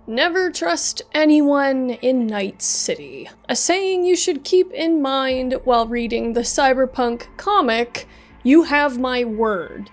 Never trust anyone in Night City. A saying you should keep in mind while reading the Cyberpunk comic, You Have My Word.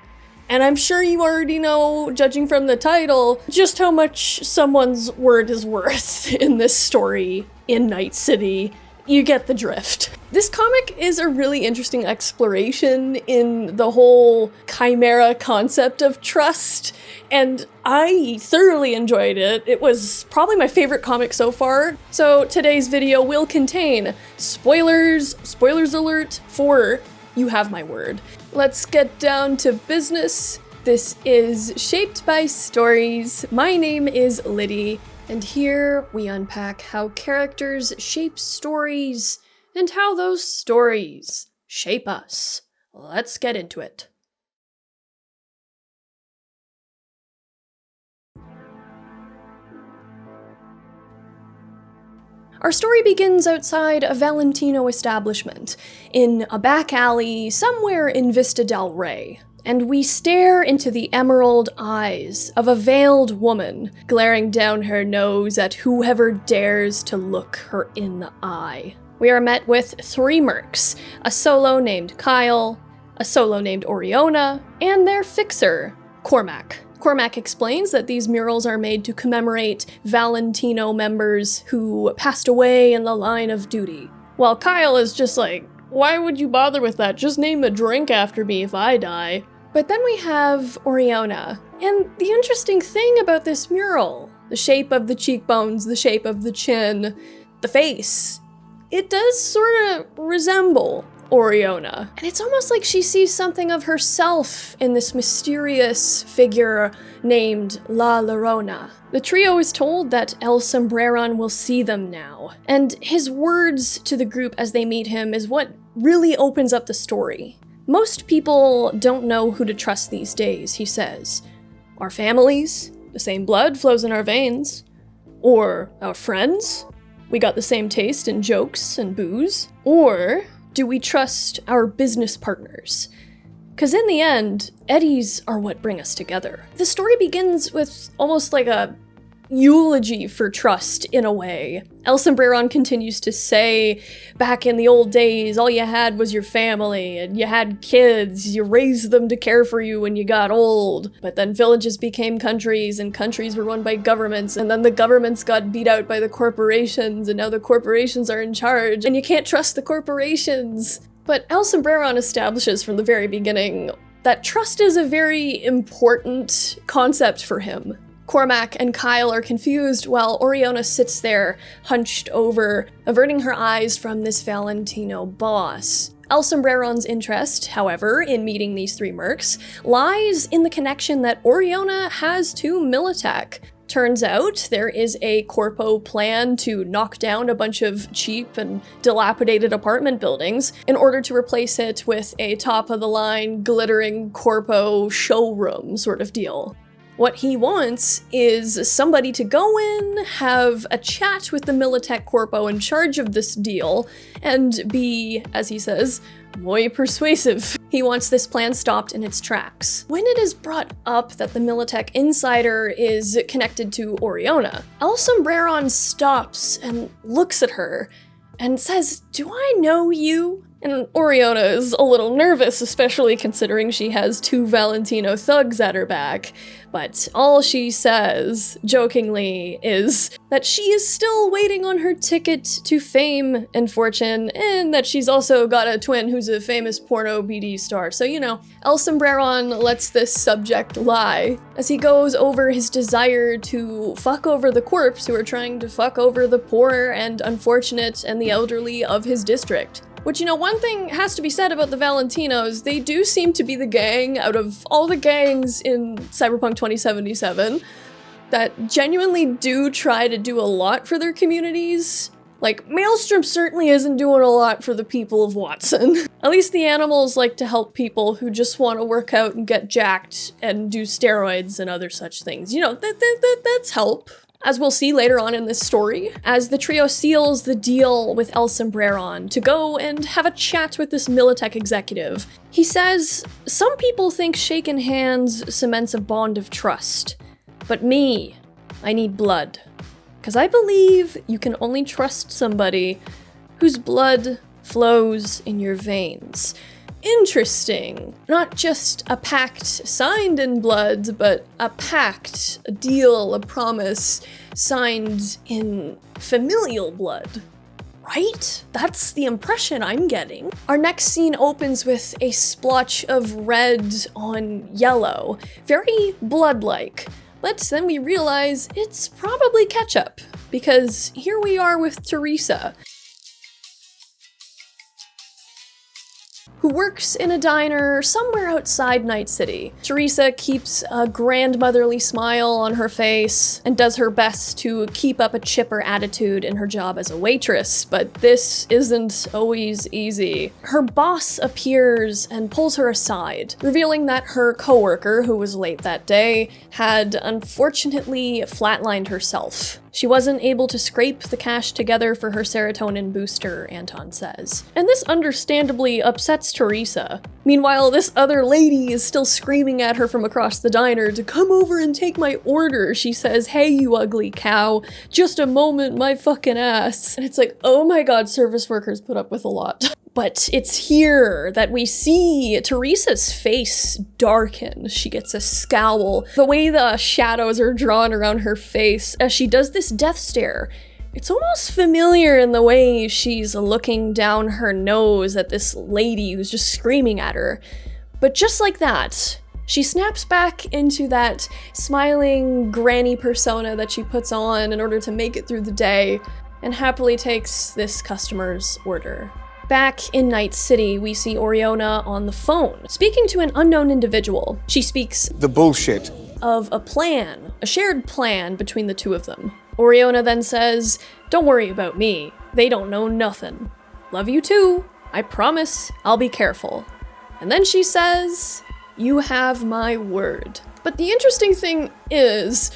And I'm sure you already know, judging from the title, just how much someone's word is worth in this story in Night City. You get the drift. This comic is a really interesting exploration in the whole chimera concept of trust, and I thoroughly enjoyed it. It was probably my favorite comic so far. So today's video will contain spoilers alert for You Have My Word. Let's get down to business. This is Shaped by Stories. My name is Liddy, and here we unpack how characters shape stories and how those stories shape us. Let's get into it. Our story begins outside a Valentino establishment, in a back alley somewhere in Vista del Rey, and we stare into the emerald eyes of a veiled woman, glaring down her nose at whoever dares to look her in the eye. We are met with three mercs, a solo named Kyle, a solo named Oriona, and their fixer, Cormac. Cormac explains that these murals are made to commemorate Valentino members who passed away in the line of duty. While Kyle is just like, why would you bother with that? Just name a drink after me if I die. But then we have Oriona. And the interesting thing about this mural, the shape of the cheekbones, the shape of the chin, the face, it does sort of resemble Oriona. And it's almost like she sees something of herself in this mysterious figure named La Laona. The trio is told that El Sombreron will see them now, and his words to the group as they meet him is what really opens up the story. Most people don't know who to trust these days, he says. Our families, the same blood flows in our veins. Or our friends, we got the same taste in jokes and booze. Or do we trust our business partners? Because in the end, eddies are what bring us together. The story begins with almost like a eulogy for trust, in a way. El Sombreron continues to say, back in the old days, all you had was your family, and you had kids, you raised them to care for you when you got old. But then villages became countries, and countries were run by governments, and then the governments got beat out by the corporations, and now the corporations are in charge, and you can't trust the corporations. But El Sombreron establishes from the very beginning that trust is a very important concept for him. Cormac and Kyle are confused while Oriona sits there, hunched over, averting her eyes from this Valentino boss. El Sombreron's interest, however, in meeting these three mercs, lies in the connection that Oriona has to Militech. Turns out there is a corpo plan to knock down a bunch of cheap and dilapidated apartment buildings in order to replace it with a top-of-the-line, glittering corpo showroom sort of deal. What he wants is somebody to go in, have a chat with the Militech Corpo in charge of this deal, and be, as he says, muy persuasive. He wants this plan stopped in its tracks. When it is brought up that the Militech insider is connected to Oriona, El Sombreron stops and looks at her and says, "Do I know you?" And Oriona is a little nervous, especially considering she has two Valentino thugs at her back. But all she says, jokingly, is that she is still waiting on her ticket to fame and fortune, and that she's also got a twin who's a famous porno BD star. So, you know, El Sombreron lets this subject lie as he goes over his desire to fuck over the corpse who are trying to fuck over the poor and unfortunate and the elderly of his district. Which, you know, one thing has to be said about the Valentinos, they do seem to be the gang out of all the gangs in Cyberpunk 2077 that genuinely do try to do a lot for their communities. Like, Maelstrom certainly isn't doing a lot for the people of Watson. At least the animals like to help people who just want to work out and get jacked and do steroids and other such things. You know, that's help. As we'll see later on in this story, as the trio seals the deal with El Sombreron to go and have a chat with this Militech executive, he says, "Some people think shaking hands cements a bond of trust, but me, I need blood. Because I believe you can only trust somebody whose blood flows in your veins. Interesting. Not just a pact signed in blood, but a pact, a deal, a promise signed in familial blood. Right? That's the impression I'm getting. Our next scene opens with a splotch of red on yellow, very blood-like. But then we realize it's probably ketchup, because here we are with Teresa, who works in a diner somewhere outside Night City. Teresa keeps a grandmotherly smile on her face and does her best to keep up a chipper attitude in her job as a waitress, but this isn't always easy. Her boss appears and pulls her aside, revealing that her coworker, who was late that day, had unfortunately flatlined herself. She wasn't able to scrape the cash together for her serotonin booster, Anton says. And this understandably upsets Teresa. Meanwhile, this other lady is still screaming at her from across the diner to come over and take my order. She says, "Hey, you ugly cow, just a moment, my fucking ass." And it's like, oh my god, service workers put up with a lot. But it's here that we see Teresa's face darken. She gets a scowl. The way the shadows are drawn around her face as she does this death stare, it's almost familiar in the way she's looking down her nose at this lady who's just screaming at her. But just like that, she snaps back into that smiling granny persona that she puts on in order to make it through the day, and happily takes this customer's order. Back in Night City, we see Oriona on the phone, speaking to an unknown individual. She speaks the bullshit of a plan, a shared plan between the two of them. Oriona then says, "Don't worry about me. They don't know nothing. Love you too. I promise I'll be careful." And then she says, "You have my word." But the interesting thing is,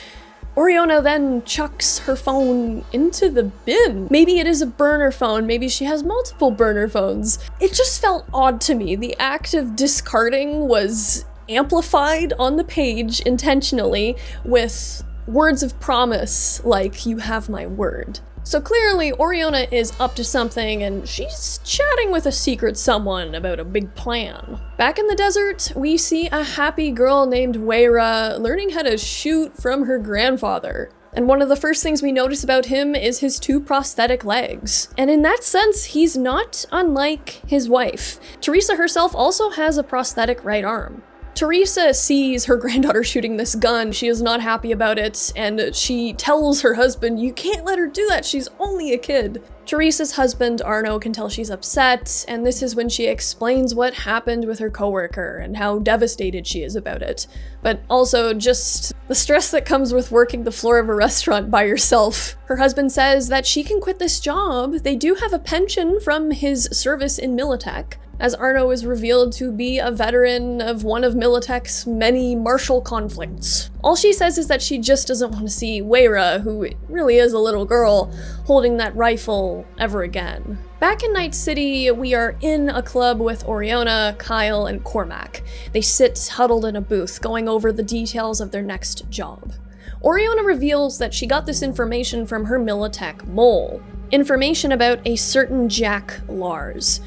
Oriona then chucks her phone into the bin. Maybe it is a burner phone, maybe she has multiple burner phones. It just felt odd to me. The act of discarding was amplified on the page intentionally with words of promise like, "You have my word." So clearly Oriona is up to something and she's chatting with a secret someone about a big plan. Back in the desert, we see a happy girl named Weira learning how to shoot from her grandfather. And one of the first things we notice about him is his 2 prosthetic legs. And in that sense, he's not unlike his wife. Teresa herself also has a prosthetic right arm. Teresa sees her granddaughter shooting this gun. She is not happy about it, and she tells her husband, "You can't let her do that, she's only a kid." Teresa's husband, Arno, can tell she's upset, and this is when she explains what happened with her coworker and how devastated she is about it. But also just the stress that comes with working the floor of a restaurant by yourself. Her husband says that she can quit this job. They do have a pension from his service in Militech, as Arno is revealed to be a veteran of one of Militech's many martial conflicts. All she says is that she just doesn't want to see Weira, who really is a little girl, holding that rifle ever again. Back in Night City, we are in a club with Oriona, Kyle, and Cormac. They sit huddled in a booth, going over the details of their next job. Oriona reveals that she got this information from her Militech mole. Information about a certain Jack Lars.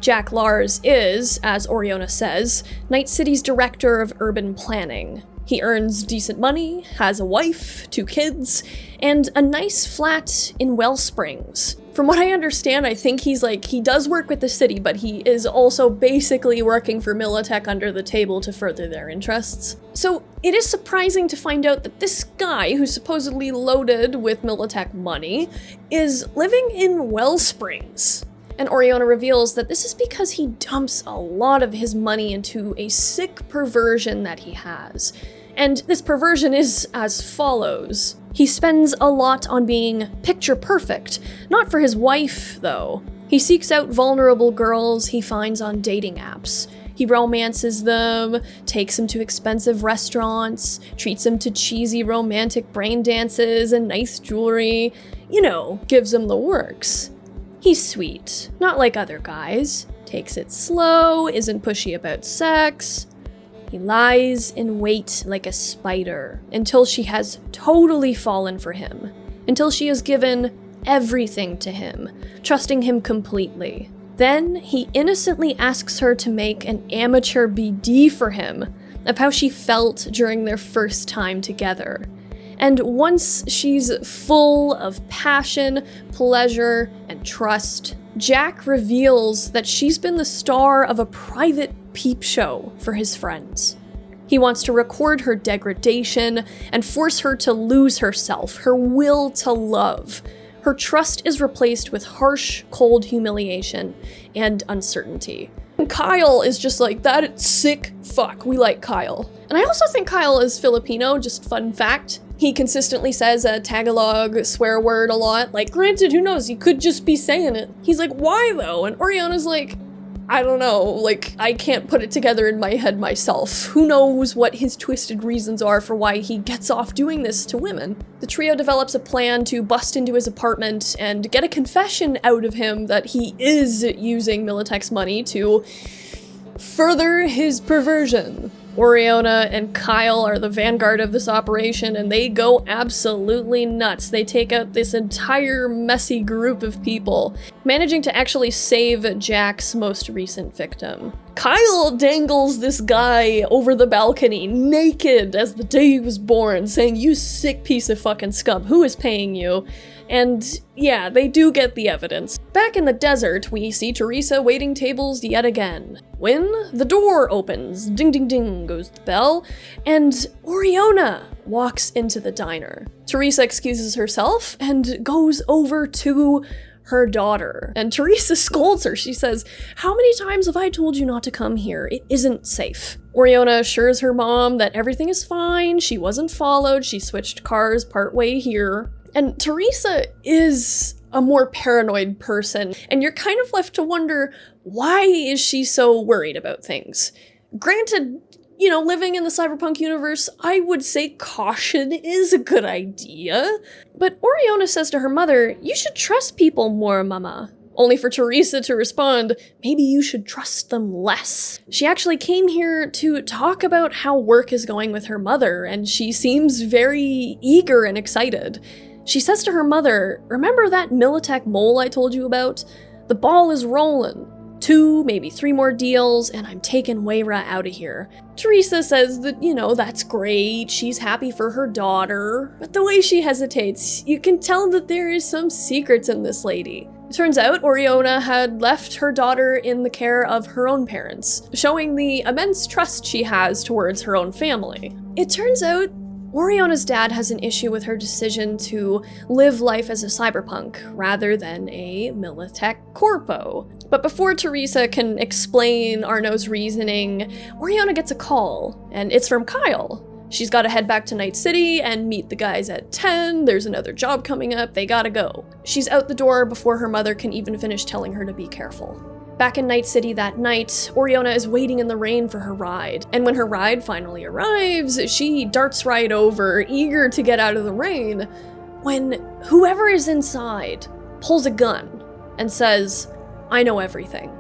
Jack Lars is, as Oriona says, Night City's director of urban planning. He earns decent money, has a wife, 2 kids, and a nice flat in Wellsprings. From what I understand, I think he does work with the city, but he is also basically working for Militech under the table to further their interests. So it is surprising to find out that this guy, who's supposedly loaded with Militech money, is living in Wellsprings. And Oriona reveals that this is because he dumps a lot of his money into a sick perversion that he has. And this perversion is as follows. He spends a lot on being picture perfect, not for his wife, though. He seeks out vulnerable girls he finds on dating apps. He romances them, takes them to expensive restaurants, treats them to cheesy romantic brain dances and nice jewelry, gives them the works. He's sweet, not like other guys, takes it slow, isn't pushy about sex. He lies in wait like a spider until she has totally fallen for him, until she has given everything to him, trusting him completely. Then he innocently asks her to make an amateur BD for him of how she felt during their first time together. And once she's full of passion, pleasure, and trust, Jack reveals that she's been the star of a private peep show for his friends. He wants to record her degradation and force her to lose herself, her will to love. Her trust is replaced with harsh, cold humiliation and uncertainty. And Kyle is just like, that sick fuck, we like Kyle. And I also think Kyle is Filipino, just fun fact. He consistently says a Tagalog swear word a lot. Like, granted, who knows, he could just be saying it. He's like, why though? And Oriona's like, I don't know, like, I can't put it together in my head myself. Who knows what his twisted reasons are for why he gets off doing this to women? The trio develops a plan to bust into his apartment and get a confession out of him that he is using Militech's money to further his perversion. Oriona and Kyle are the vanguard of this operation, and they go absolutely nuts. They take out this entire messy group of people, managing to actually save Jack's most recent victim. Kyle dangles this guy over the balcony, naked as the day he was born, saying, "You sick piece of fucking scum, who is paying you?" And yeah, they do get the evidence. Back in the desert, we see Teresa waiting tables yet again. When the door opens, ding ding ding goes the bell, and Oriona walks into the diner. Teresa excuses herself and goes over to her daughter, and Teresa scolds her. She says, "How many times have I told you not to come here? It isn't safe." Oriona assures her mom that everything is fine, she wasn't followed, she switched cars partway here. And Teresa is a more paranoid person, and you're kind of left to wonder, why is she so worried about things? Granted, you know, living in the Cyberpunk universe, I would say caution is a good idea. But Oriona says to her mother, "You should trust people more, mama." Only for Teresa to respond, "Maybe you should trust them less." She actually came here to talk about how work is going with her mother, and she seems very eager and excited. She says to her mother, "Remember that Militech mole I told you about? The ball is rolling. 2, maybe 3 more deals, and I'm taking Weira out of here." Teresa says that, you know, that's great, she's happy for her daughter, but the way she hesitates, you can tell that there is some secrets in this lady. It turns out Oriona had left her daughter in the care of her own parents, showing the immense trust she has towards her own family. It turns out Oriona's dad has an issue with her decision to live life as a cyberpunk rather than a Militech corpo. But before Teresa can explain Arno's reasoning, Oriona gets a call, and it's from Kyle. She's gotta head back to Night City and meet the guys at 10, there's another job coming up, they gotta go. She's out the door before her mother can even finish telling her to be careful. Back in Night City that night, Oriona is waiting in the rain for her ride, and when her ride finally arrives, she darts right over, eager to get out of the rain, when whoever is inside pulls a gun and says, "I know everything."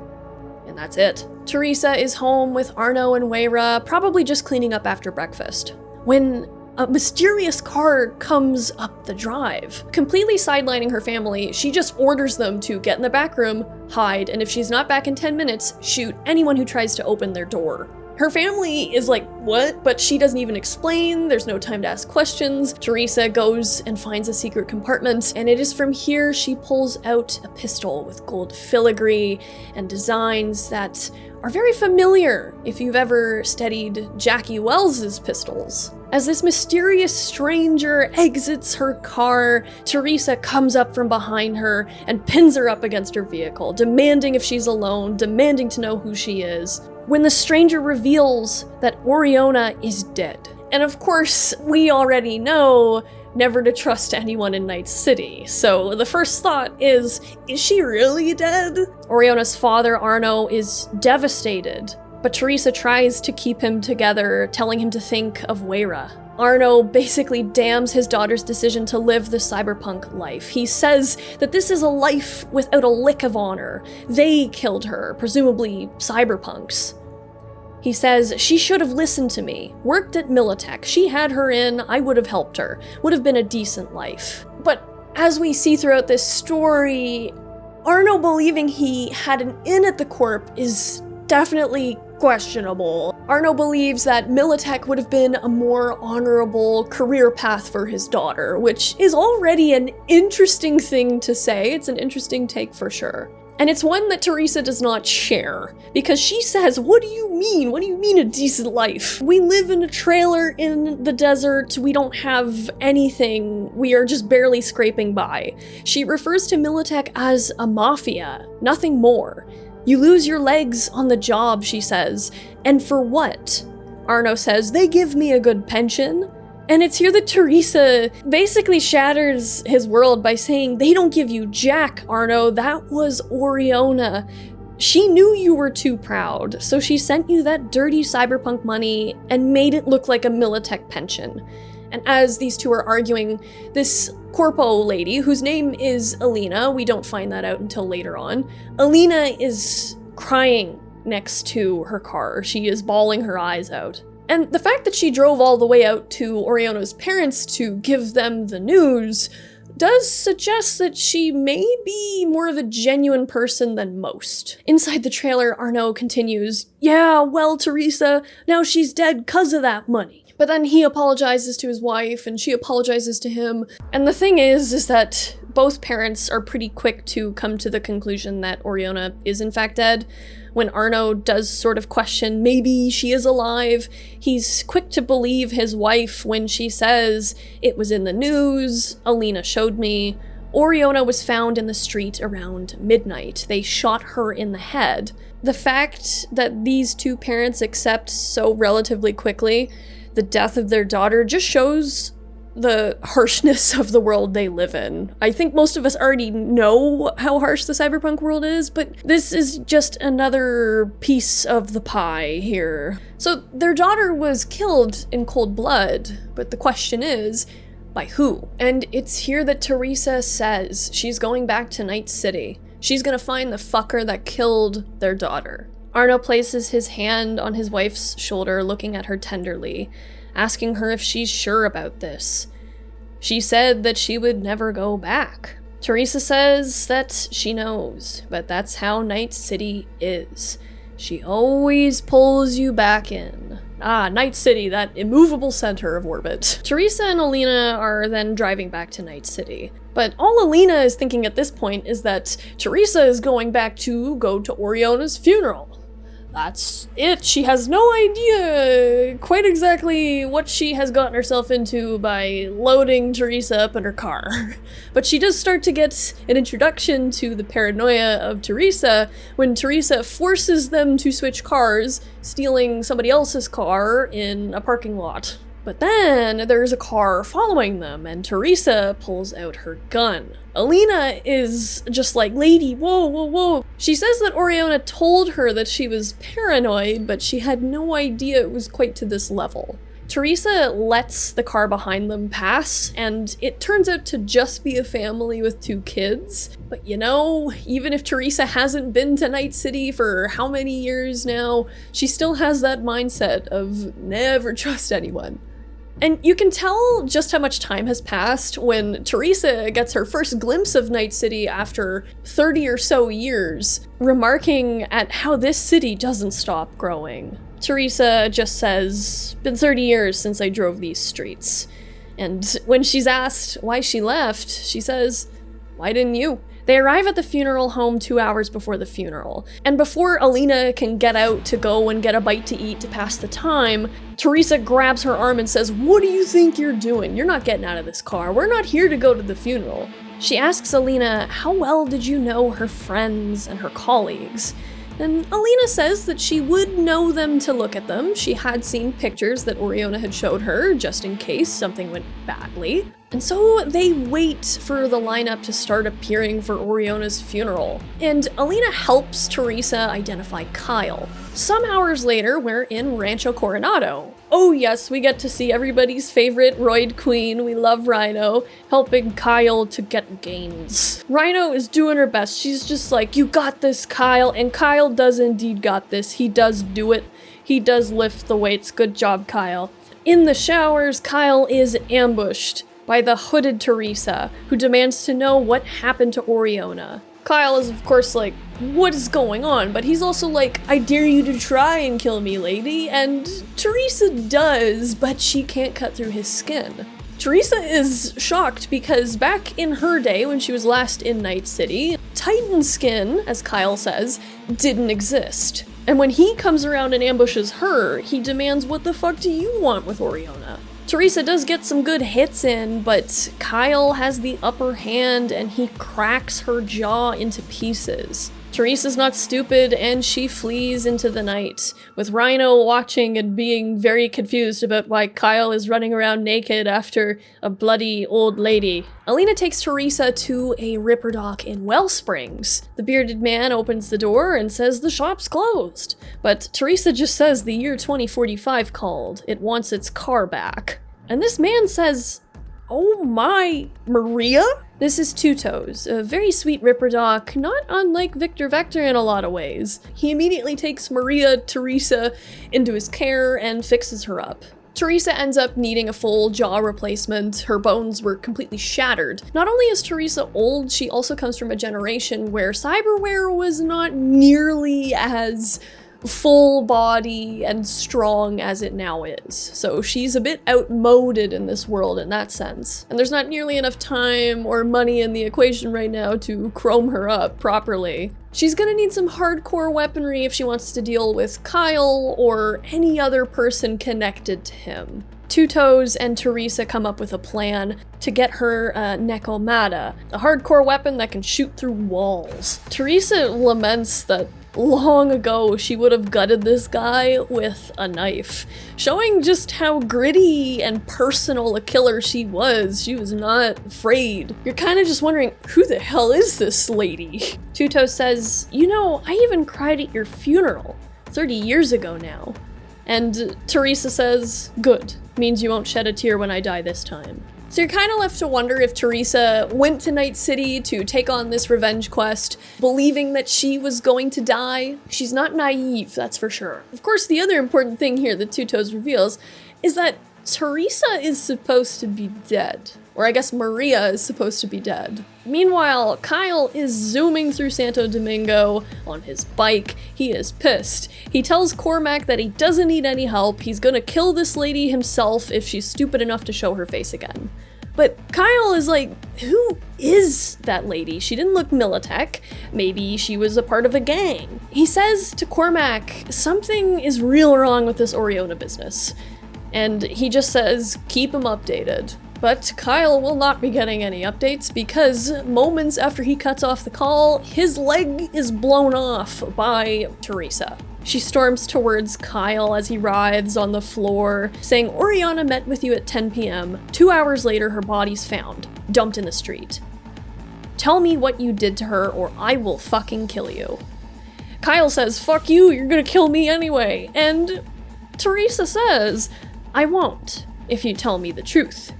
And that's it. Teresa is home with Arno and Weira, probably just cleaning up after breakfast, when a mysterious car comes up the drive. Completely sidelining her family, she just orders them to get in the back room, hide, and if she's not back in 10 minutes, shoot anyone who tries to open their door. Her family is like, what? But she doesn't even explain, there's no time to ask questions. Teresa goes and finds a secret compartment, and it is from here she pulls out a pistol with gold filigree and designs that are very familiar if you've ever studied Jackie Wells's pistols. As this mysterious stranger exits her car, Teresa comes up from behind her and pins her up against her vehicle, demanding if she's alone, demanding to know who she is, when the stranger reveals that Oriona is dead. And of course, we already know never to trust anyone in Night City, so the first thought is she really dead? Oriona's father, Arno, is devastated, but Teresa tries to keep him together, telling him to think of Weira. Arno basically damns his daughter's decision to live the cyberpunk life. He says that this is a life without a lick of honor. They killed her, presumably cyberpunks. He says, she should have listened to me, worked at Militech, she had her in, I would have helped her, would have been a decent life. But as we see throughout this story, Arno believing he had an in at the Corp is definitely questionable. Arno believes that Militech would have been a more honorable career path for his daughter, which is already an interesting thing to say. It's an interesting take for sure. And it's one that Teresa does not share, because she says, what do you mean? What do you mean a decent life? We live in a trailer in the desert, we don't have anything, we are just barely scraping by. She refers to Militech as a mafia, nothing more. You lose your legs on the job, she says, and for what? Arno says, they give me a good pension. And it's here that Teresa basically shatters his world by saying, they don't give you jack, Arno, that was Oriona. She knew you were too proud, so she sent you that dirty cyberpunk money and made it look like a Militech pension. And as these two are arguing, this corpo lady, whose name is Alina, we don't find that out until later on, Alina is crying next to her car. She is bawling her eyes out. And the fact that she drove all the way out to Oriona's parents to give them the news does suggest that she may be more of a genuine person than most. Inside the trailer, Arno continues, yeah, well, Teresa, now she's dead 'cause of that money. But then he apologizes to his wife and she apologizes to him. And the thing is that both parents are pretty quick to come to the conclusion that Oriona is in fact dead. When Arno does sort of question maybe she is alive, he's quick to believe his wife when she says, it was in the news, Alina showed me. Oriona was found in the street around midnight. They shot her in the head. The fact that these two parents accept so relatively quickly the death of their daughter just shows the harshness of the world they live in. I think most of us already know how harsh the cyberpunk world is, but this is just another piece of the pie here. So their daughter was killed in cold blood, but the question is, by who? And it's here that Teresa says she's going back to Night City. She's gonna find the fucker that killed their daughter. Arno places his hand on his wife's shoulder, looking at her tenderly, asking her if she's sure about this. She said that she would never go back. Teresa says that she knows, but that's how Night City is. She always pulls you back in. Ah, Night City, that immovable center of orbit. Teresa and Alina are then driving back to Night City. But all Alina is thinking at this point is that Teresa is going back to go to Oriona's funeral. That's it. She has no idea quite exactly what she has gotten herself into by loading Teresa up in her car. But she does start to get an introduction to the paranoia of Teresa when Teresa forces them to switch cars, stealing somebody else's car in a parking lot. But then there's a car following them and Teresa pulls out her gun. Alina is just like, lady, whoa, whoa, whoa. She says that Oriona told her that she was paranoid, but she had no idea it was quite to this level. Teresa lets the car behind them pass, and it turns out to just be a family with 2 kids. But you know, even if Teresa hasn't been to Night City for how many years now, she still has that mindset of never trust anyone. And you can tell just how much time has passed when Teresa gets her first glimpse of Night City after 30 or so years, remarking at how this city doesn't stop growing. Teresa just says, been 30 years since I drove these streets. And when she's asked why she left, she says, why didn't you? They arrive at the funeral home 2 hours before the funeral, and before Alina can get out to go and get a bite to eat to pass the time, Teresa grabs her arm and says, what do you think you're doing? You're not getting out of this car. We're not here to go to the funeral. She asks Alina, how well did you know her friends and her colleagues? And Alina says that she would know them to look at them. She had seen pictures that Oriona had showed her, just in case something went badly. And so they wait for the lineup to start appearing for Oriona's funeral. And Alina helps Teresa identify Kyle. Some hours later, we're in Rancho Coronado. Oh yes, we get to see everybody's favorite roid queen, we love Rhino, helping Kyle to get gains. Rhino is doing her best. She's just like, you got this, Kyle, and Kyle does indeed got this. He does do it. He does lift the weights. Good job, Kyle. In the showers, Kyle is ambushed by the hooded Teresa, who demands to know what happened to Oriona. Kyle is, of course, like, what is going on? But he's also like, I dare you to try and kill me, lady. And Teresa does, but she can't cut through his skin. Teresa is shocked because back in her day, when she was last in Night City, Titan skin, as Kyle says, didn't exist. And when he comes around and ambushes her, he demands, what the fuck do you want with Oriona? Teresa does get some good hits in, but Kyle has the upper hand and he cracks her jaw into pieces. Teresa's not stupid and she flees into the night, with Rhino watching and being very confused about why Kyle is running around naked after a bloody old lady. Alina takes Teresa to a Ripper Dock in Wellsprings. The bearded man opens the door and says the shop's closed, but Teresa just says the year 2045 called. It wants its car back. And this man says, oh my, Maria? This is Two Toes, a very sweet Ripper Doc, not unlike Victor Vector in a lot of ways. He immediately takes Maria Teresa into his care and fixes her up. Teresa ends up needing a full jaw replacement. Her bones were completely shattered. Not only is Teresa old, she also comes from a generation where cyberware was not nearly as full body and strong as it now is. So she's a bit outmoded in this world in that sense. And there's not nearly enough time or money in the equation right now to chrome her up properly. She's gonna need some hardcore weaponry if she wants to deal with Kyle or any other person connected to him. Two Toes and Teresa come up with a plan to get her Necomata, a hardcore weapon that can shoot through walls. Teresa laments that long ago she would have gutted this guy with a knife, showing just how gritty and personal a killer she was. She was not afraid. You're kind of just wondering, who the hell is this lady? Two Toes says, you know, I even cried at your funeral 30 years ago now. And Teresa says, good, means you won't shed a tear when I die this time. So you're kind of left to wonder if Teresa went to Night City to take on this revenge quest, believing that she was going to die. She's not naive, that's for sure. Of course, the other important thing here that Two Toes reveals is that Teresa is supposed to be dead. Or I guess Maria is supposed to be dead. Meanwhile, Kyle is zooming through Santo Domingo on his bike. He is pissed. He tells Cormac that he doesn't need any help. He's gonna kill this lady himself if she's stupid enough to show her face again. But Kyle is like, who is that lady? She didn't look Militech. Maybe she was a part of a gang. He says to Cormac, something is real wrong with this Oriona business. And he just says, keep him updated. But Kyle will not be getting any updates because moments after he cuts off the call, his leg is blown off by Teresa. She storms towards Kyle as he writhes on the floor, saying Oriona met with you at 10 p.m. 2 hours later, her body's found, dumped in the street. Tell me what you did to her or I will fucking kill you. Kyle says, fuck you, you're gonna kill me anyway. And Teresa says, I won't if you tell me the truth.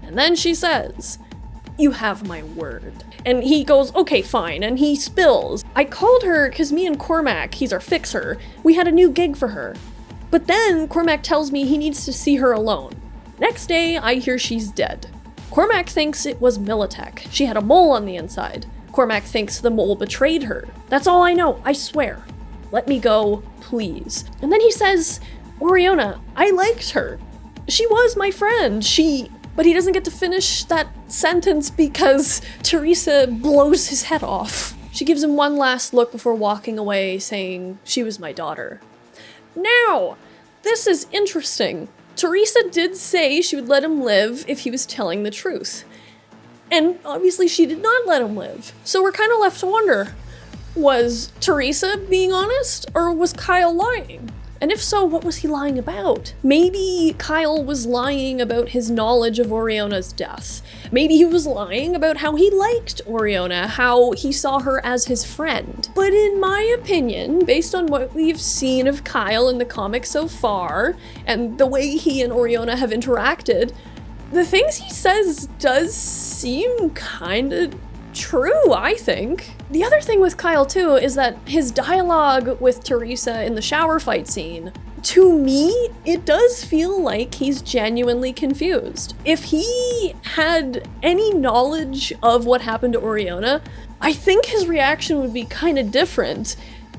And then she says, you have my word. And he goes, okay, fine, and he spills. I called her because me and Cormac, he's our fixer, we had a new gig for her. But then Cormac tells me he needs to see her alone. Next day, I hear she's dead. Cormac thinks it was Militech. She had a mole on the inside. Cormac thinks the mole betrayed her. That's all I know, I swear. Let me go, please. And then he says, Oriona, I liked her. She was my friend, But he doesn't get to finish that sentence because Teresa blows his head off. She gives him one last look before walking away, saying, she was my daughter. Now, this is interesting. Teresa did say she would let him live if he was telling the truth. And obviously she did not let him live. So we're kind of left to wonder, was Teresa being honest or was Kyle lying? And if so, what was he lying about? Maybe Kyle was lying about his knowledge of Oriona's death. Maybe he was lying about how he liked Oriona, how he saw her as his friend. But in my opinion, based on what we've seen of Kyle in the comics so far, and the way he and Oriona have interacted, the things he says does seem kinda true, I think. The other thing with Kyle too is that his dialogue with Teresa in the shower fight scene to me, it does feel like he's genuinely confused. If he had any knowledge of what happened to Oriona, I think his reaction would be kind of different.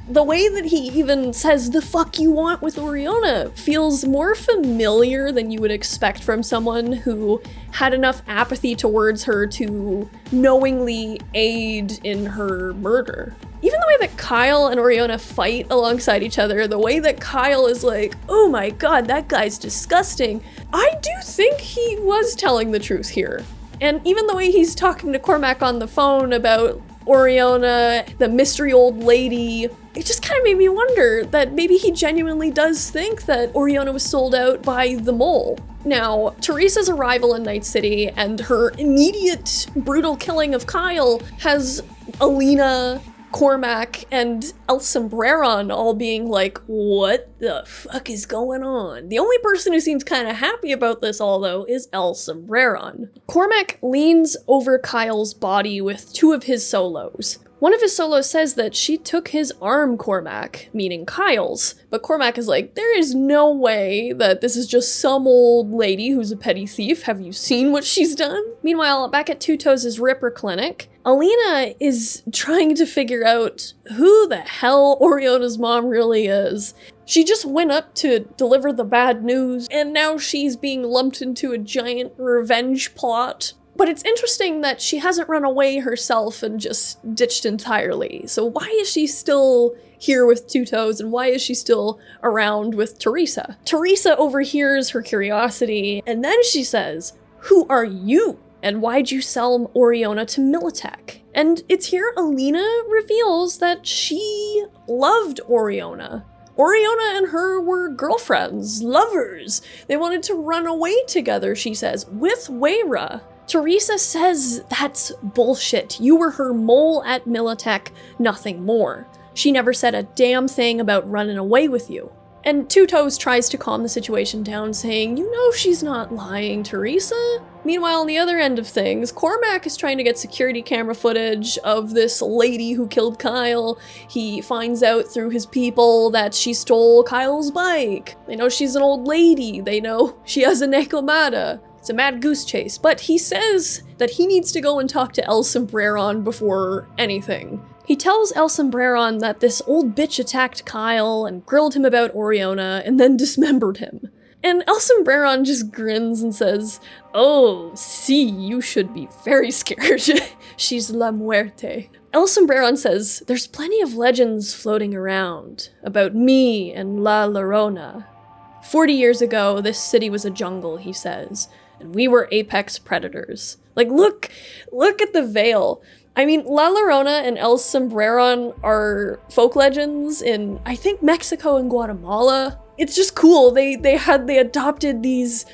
The way that he even says the fuck you want with Oriona feels more familiar than you would expect from someone who had enough apathy towards her to knowingly aid in her murder. Even the way that Kyle and Oriona fight alongside each other, the way that Kyle is like, oh my god, that guy's disgusting, I do think he was telling the truth here. And even the way he's talking to Cormac on the phone about Oriona, the mystery old lady, it just kind of made me wonder that maybe he genuinely does think that Oriona was sold out by the mole. Now, Teresa's arrival in Night City and her immediate brutal killing of Kyle has Alina, Cormac, and El Sombreron all being like, what the fuck is going on? The only person who seems kind of happy about this all, though, is El Sombreron. Cormac leans over Kyle's body with two of his solos. One of his solos says that she took his arm, Cormac, meaning Kyle's, but Cormac is like, there is no way that this is just some old lady who's a petty thief. Have you seen what she's done? Meanwhile, back at Two Toes' Ripper Clinic, Alina is trying to figure out who the hell Oriona's mom really is. She just went up to deliver the bad news, and now she's being lumped into a giant revenge plot. But it's interesting that she hasn't run away herself and just ditched entirely. So why is she still here with Two Toes, and why is she still around with Teresa? Teresa overhears her curiosity, and then she says, who are you? And why'd you sell Oriona to Militech? And it's here Alina reveals that she loved Oriona. Oriona and her were girlfriends, lovers. They wanted to run away together, she says, with Weira. Teresa says that's bullshit. You were her mole at Militech, nothing more. She never said a damn thing about running away with you. And Two Toes tries to calm the situation down, saying, you know she's not lying, Teresa. Meanwhile, on the other end of things, Cormac is trying to get security camera footage of this lady who killed Kyle. He finds out through his people that she stole Kyle's bike. They know she's an old lady. They know she has a Nekomata. It's a mad goose chase, but he says that he needs to go and talk to El Sombreron before anything. He tells El Sombreron that this old bitch attacked Kyle and grilled him about Oriona and then dismembered him. And El Sombreron just grins and says, oh, see, you should be very scared. She's La Muerte. El Sombreron says, there's plenty of legends floating around about me and La Llorona. 40 years ago, this city was a jungle, he says, and we were apex predators. Like, look at the veil. I mean, La Llorona and El Sombreron are folk legends in, I think, Mexico and Guatemala. It's just cool. They adopted these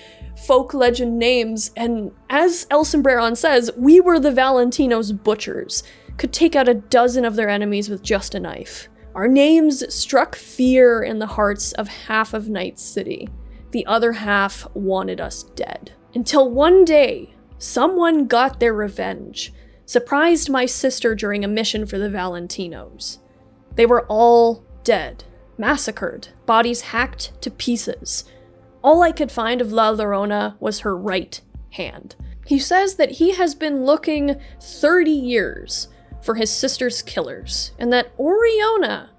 folk legend names, and as El Sombreron says, we were the Valentino's butchers, could take out a dozen of their enemies with just a knife. Our names struck fear in the hearts of half of Night City. The other half wanted us dead. Until one day, someone got their revenge, surprised my sister during a mission for the Valentinos. They were all dead, massacred, bodies hacked to pieces. All I could find of La Llorona was her right hand. He says that he has been looking 30 years for his sister's killers, and that Oriona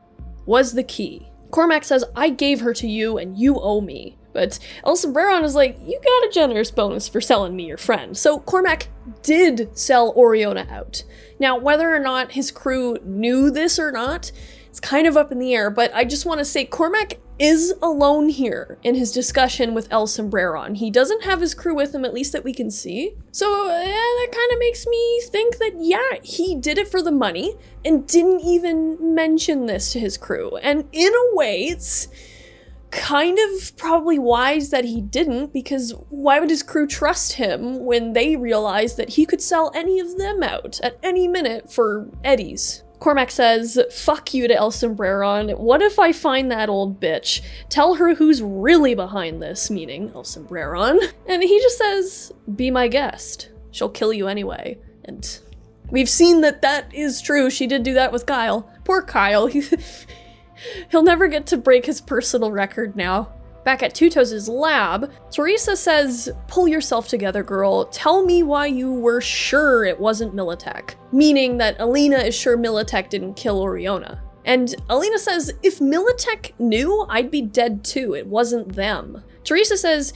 was the key. Cormac says, I gave her to you and you owe me. But El Sombreron is like, you got a generous bonus for selling me your friend. So Cormac did sell Oriona out. Now, whether or not his crew knew this or not, it's kind of up in the air, but I just want to say Cormac is alone here in his discussion with El Sombreron. He doesn't have his crew with him, at least that we can see. So that kind of makes me think that, yeah, he did it for the money and didn't even mention this to his crew. And in a way, it's kind of probably wise that he didn't, because why would his crew trust him when they realized that he could sell any of them out at any minute for eddies? Cormac says, fuck you to El Sombreron. What if I find that old bitch? Tell her who's really behind this, meaning El Sombreron. And he just says, be my guest. She'll kill you anyway. And we've seen that that is true. She did do that with Kyle. Poor Kyle. He'll never get to break his personal record now. Back at Two Toes' lab, Teresa says, "Pull yourself together, girl. Tell me why you were sure it wasn't Militech." Meaning that Alina is sure Militech didn't kill Oriona. And Alina says, "If Militech knew, I'd be dead too. It wasn't them." Teresa says,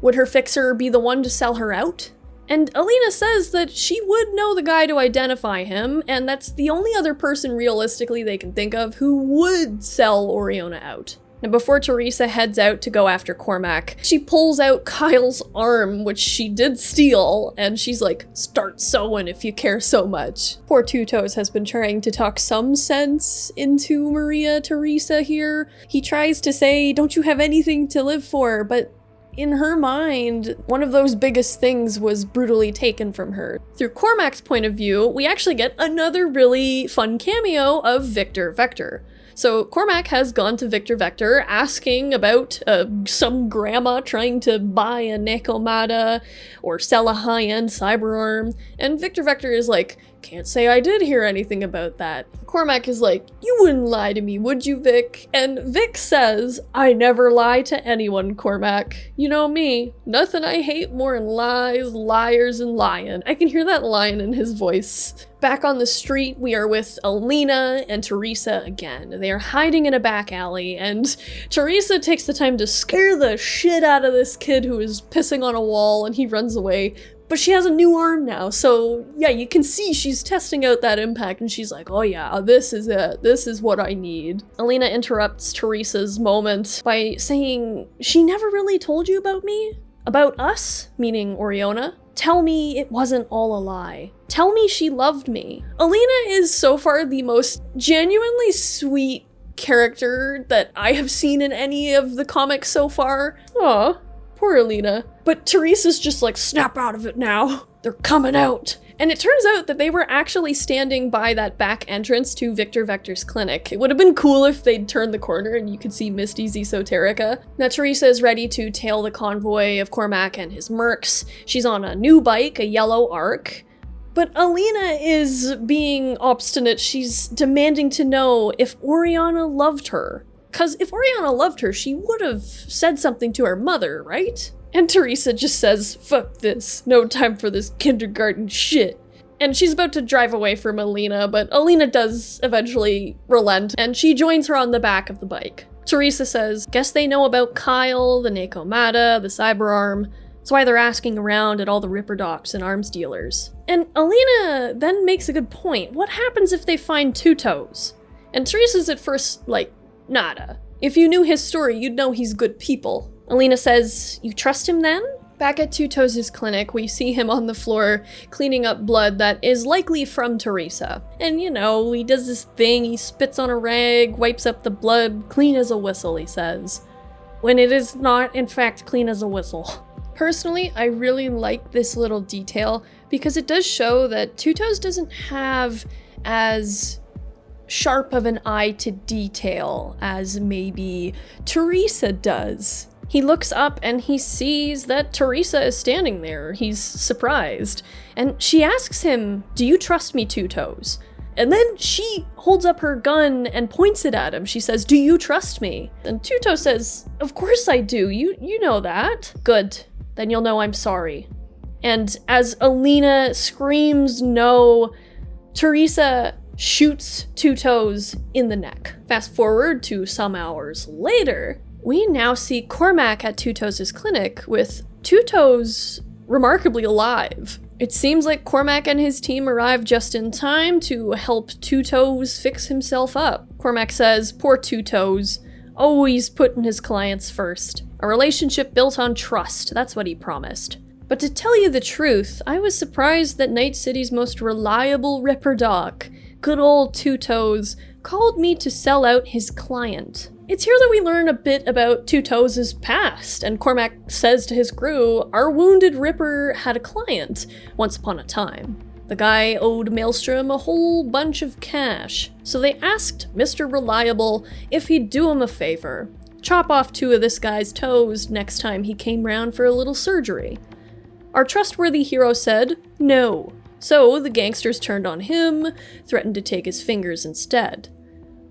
would her fixer be the one to sell her out? And Alina says that she would know the guy to identify him, and that's the only other person realistically they can think of who would sell Oriona out. And before Teresa heads out to go after Cormac, she pulls out Kyle's arm, which she did steal, and she's like, "Start sewing if you care so much." Poor Two Toes has been trying to talk some sense into Maria Teresa here. He tries to say, "Don't you have anything to live for?" But in her mind, one of those biggest things was brutally taken from her. Through Cormac's point of view, we actually get another really fun cameo of Victor Vector. So Cormac has gone to Victor Vector asking about some grandma trying to buy a Nekomata or sell a high-end cyberarm, and Victor Vector is like, "Can't say I did hear anything about that." Cormac is like, "You wouldn't lie to me, would you, Vic?" And Vic says, "I never lie to anyone, Cormac. You know me. Nothing I hate more than lies, liars, and lying." I can hear that lion in his voice. Back on the street, we are with Alina and Teresa again. They are hiding in a back alley, and Teresa takes the time to scare the shit out of this kid who is pissing on a wall, and he runs away. But she has a new arm now, so yeah, you can see she's testing out that impact, and she's like, "Oh yeah, this is it. This is what I need." Alina interrupts Teresa's moment by saying, "She never really told you about me? About us?" Meaning Oriona. "Tell me it wasn't all a lie. Tell me she loved me." Alina is so far the most genuinely sweet character that I have seen in any of the comics so far. Aw, poor Alina. But Teresa's just like, "Snap out of it now. They're coming out." And it turns out that they were actually standing by that back entrance to Victor Vector's clinic. It would have been cool if they'd turned the corner and you could see Misty's esoterica. Now Teresa is ready to tail the convoy of Cormac and his mercs. She's on a new bike, a yellow Arc. But Alina is being obstinate. She's demanding to know if Oriona loved her. 'Cause if Oriona loved her, she would have said something to her mother, right? And Teresa just says, "Fuck this. No time for this kindergarten shit." And she's about to drive away from Alina, but Alina does eventually relent, and she joins her on the back of the bike. Teresa says, "Guess they know about Kyle, the Nekomata, the cyberarm. That's why they're asking around at all the Ripper Docs and arms dealers." And Alina then makes a good point. What happens if they find Two Toes? And Teresa's at first like, "Nada. If you knew his story, you'd know he's good people." Alina says, "You trust him then?" Back at Two Toes' clinic, we see him on the floor cleaning up blood that is likely from Teresa. And you know, he does this thing, he spits on a rag, wipes up the blood, clean as a whistle, he says. When it is not, in fact, clean as a whistle. Personally, I really like this little detail because it does show that Two Toes doesn't have as sharp of an eye to detail as maybe Teresa does. He looks up and he sees that Teresa is standing there. He's surprised. And she asks him, "Do you trust me, Two Toes?" And then she holds up her gun and points it at him. She says, "Do you trust me?" And Two Toes says, "Of course I do. You know that." "Good. Then you'll know I'm sorry." And as Alina screams no, Teresa shoots Two Toes in the neck. Fast forward to some hours later, we now see Cormac at Two Toes' clinic with Two Toes remarkably alive. It seems like Cormac and his team arrived just in time to help Two Toes fix himself up. Cormac says, "Poor Two Toes, always putting his clients first. A relationship built on trust, that's what he promised. But to tell you the truth, I was surprised that Night City's most reliable Ripper Doc, good old Two Toes, called me to sell out his client." It's here that we learn a bit about Two Toes' past, and Cormac says to his crew, "Our wounded Ripper had a client once upon a time. The guy owed Maelstrom a whole bunch of cash, so they asked Mr. Reliable if he'd do him a favor, chop off 2 of this guy's toes next time he came round for a little surgery. Our trustworthy hero said no, so the gangsters turned on him, threatened to take his fingers instead.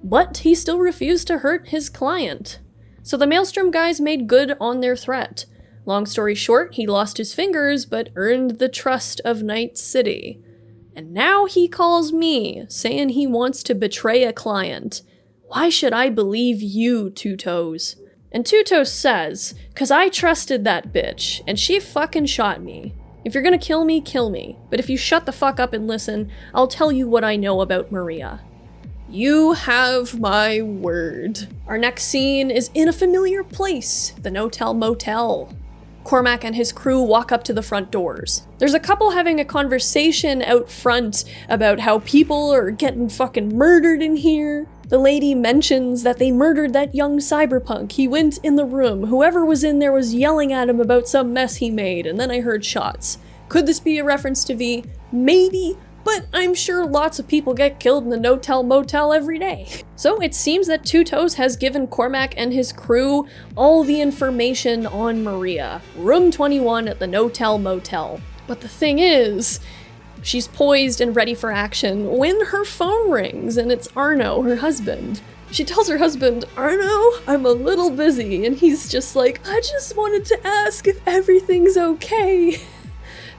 But he still refused to hurt his client. So the Maelstrom guys made good on their threat. Long story short, he lost his fingers, but earned the trust of Night City. And now he calls me, saying he wants to betray a client. Why should I believe you, Two Toes? And Two Toes says, 'cause I trusted that bitch, and she fucking shot me. If you're gonna kill me, kill me. But if you shut the fuck up and listen, I'll tell you what I know about Maria. You have my word. Our next scene is in a familiar place, the No-Tell Motel. Cormac and his crew walk up to the front doors. There's a couple having a conversation out front about how people are getting fucking murdered in here. The lady mentions that they murdered that young Cyberpunk. He went in the room. Whoever was in there was yelling at him about some mess he made, and then I heard shots. Could this be a reference to V? Maybe, but I'm sure lots of people get killed in the No-Tell Motel every day. So it seems that Two Toes has given Cormac and his crew all the information on Maria. Room 21 at the No-Tell Motel. But the thing is, she's poised and ready for action when her phone rings, and it's Arno, her husband. She tells her husband, Arno, I'm a little busy, and he's just like, I just wanted to ask if everything's okay.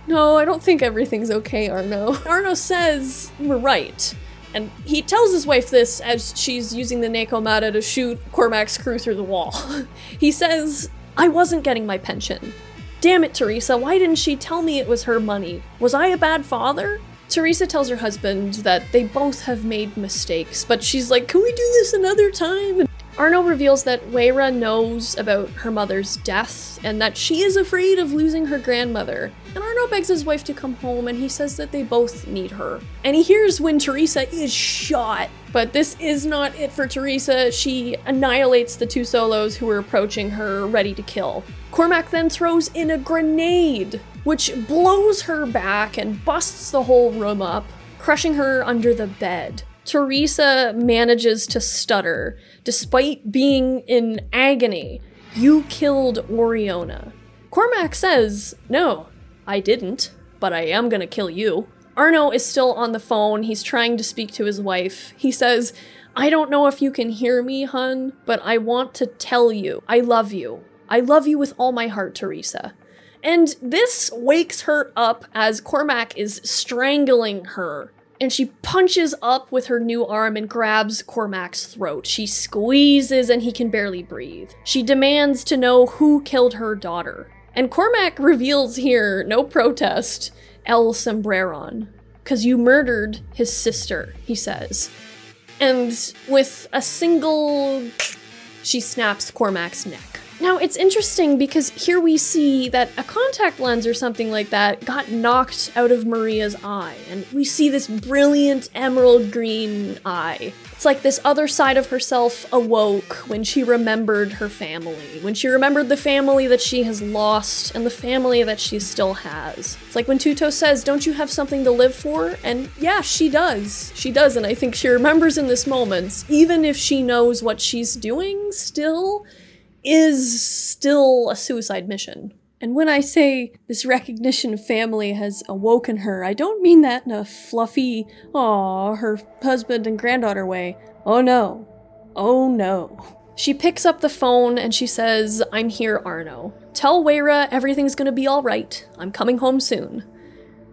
No, I don't think everything's okay, Arno. Arno says, we're right. And he tells his wife this as she's using the Nekomata to shoot Cormac's crew through the wall. He says, I wasn't getting my pension. Damn it, Teresa, why didn't she tell me it was her money? Was I a bad father? Teresa tells her husband that they both have made mistakes, but she's like, can we do this another time? And Arno reveals that Weira knows about her mother's death and that she is afraid of losing her grandmother. And Arno begs his wife to come home, and he says that they both need her. And he hears when Teresa is shot. But this is not it for Teresa. She annihilates the two solos who are approaching her, ready to kill. Cormac then throws in a grenade, which blows her back and busts the whole room up, crushing her under the bed. Teresa manages to stutter, despite being in agony. You killed Oriona. Cormac says, no, I didn't, but I am gonna kill you. Arno is still on the phone. He's trying to speak to his wife. He says, I don't know if you can hear me, hun, but I want to tell you, I love you. I love you with all my heart, Teresa. And this wakes her up as Cormac is strangling her. And she punches up with her new arm and grabs Cormac's throat. She squeezes and he can barely breathe. She demands to know who killed her daughter. And Cormac reveals here, no protest, El Sombreron. 'Cause you murdered his sister, he says. And with a single, she snaps Cormac's neck. Now, it's interesting because here we see that a contact lens or something like that got knocked out of Maria's eye, and we see this brilliant emerald green eye. It's like this other side of herself awoke when she remembered her family, when she remembered the family that she has lost and the family that she still has. It's like when Two Toes says, don't you have something to live for? And yeah, she does. She does, and I think she remembers in this moment, even if she knows what she's doing is still a suicide mission. And when I say this recognition of family has awoken her, I don't mean that in a fluffy, aw, her husband and granddaughter way. Oh no. Oh no. She picks up the phone and she says, I'm here, Arno. Tell Weira everything's gonna be alright. I'm coming home soon.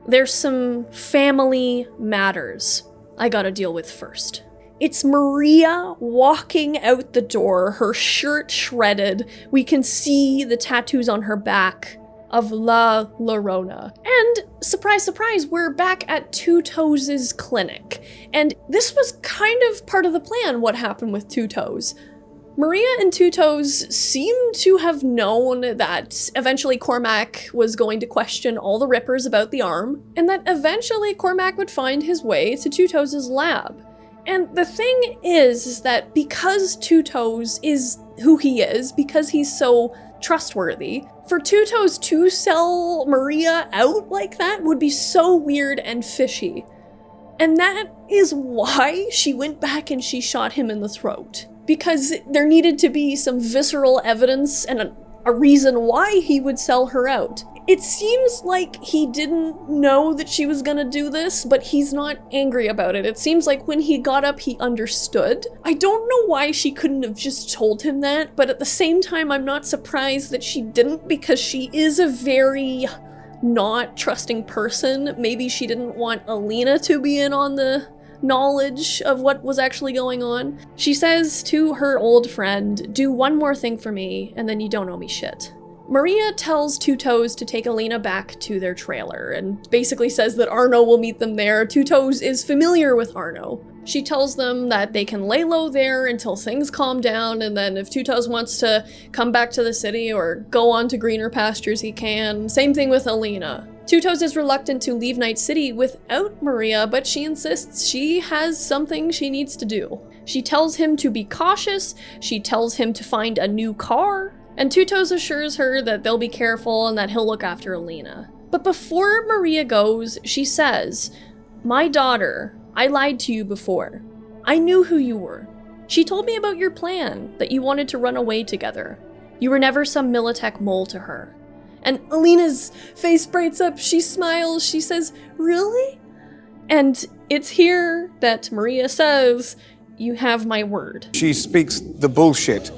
There's some family matters I gotta deal with first. It's Maria walking out the door, her shirt shredded. We can see the tattoos on her back of La Llorona. And surprise, surprise, we're back at Two Toes' clinic. And this was kind of part of the plan, what happened with Two Toes. Maria and Two Toes seem to have known that eventually Cormac was going to question all the Rippers about the arm, and that eventually Cormac would find his way to Two Toes' lab. And the thing is that because Two Toes is who he is, because he's so trustworthy, for Two Toes to sell Maria out like that would be so weird and fishy. And that is why she went back and she shot him in the throat. Because there needed to be some visceral evidence and a reason why he would sell her out. It seems like he didn't know that she was gonna do this, but he's not angry about it. It seems like when he got up, he understood. I don't know why she couldn't have just told him that, but at the same time, I'm not surprised that she didn't, because she is a very not trusting person. Maybe she didn't want Alina to be in on the knowledge of what was actually going on. She says to her old friend, "Do one more thing for me, and then you don't owe me shit." Maria tells Two Toes to take Alina back to their trailer, and basically says that Arno will meet them there. Two Toes is familiar with Arno. She tells them that they can lay low there until things calm down, and then if Two Toes wants to come back to the city or go on to greener pastures, he can. Same thing with Alina. Two Toes is reluctant to leave Night City without Maria, but she insists she has something she needs to do. She tells him to be cautious, she tells him to find a new car, and Two Toes assures her that they'll be careful and that he'll look after Alina. But before Maria goes, she says, "My daughter, I lied to you before. I knew who you were. She told me about your plan, that you wanted to run away together. You were never some Militech mole to her." And Alina's face brights up, she smiles, she says, "Really?" And it's here that Maria says, "You have my word." She speaks the bullshit.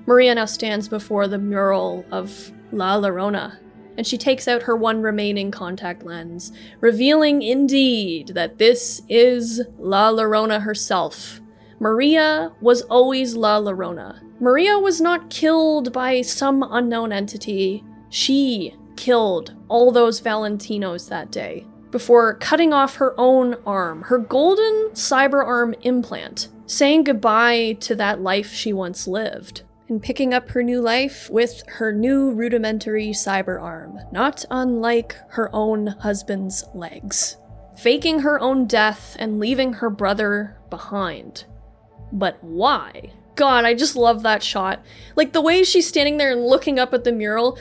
Maria now stands before the mural of La Llorona, and she takes out her one remaining contact lens, revealing indeed that this is La Llorona herself. Maria was always La Llorona. Maria was not killed by some unknown entity. She killed all those Valentinos that day, before cutting off her own arm, her golden cyber arm implant, saying goodbye to that life she once lived, and picking up her new life with her new rudimentary cyber arm, not unlike her own husband's legs. Faking her own death and leaving her brother behind. But why? God, I just love that shot. Like, the way she's standing there and looking up at the mural,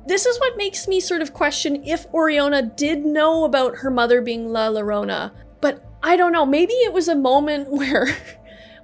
this is what makes me sort of question if Oriona did know about her mother being La Llorona. But I don't know, maybe it was a moment where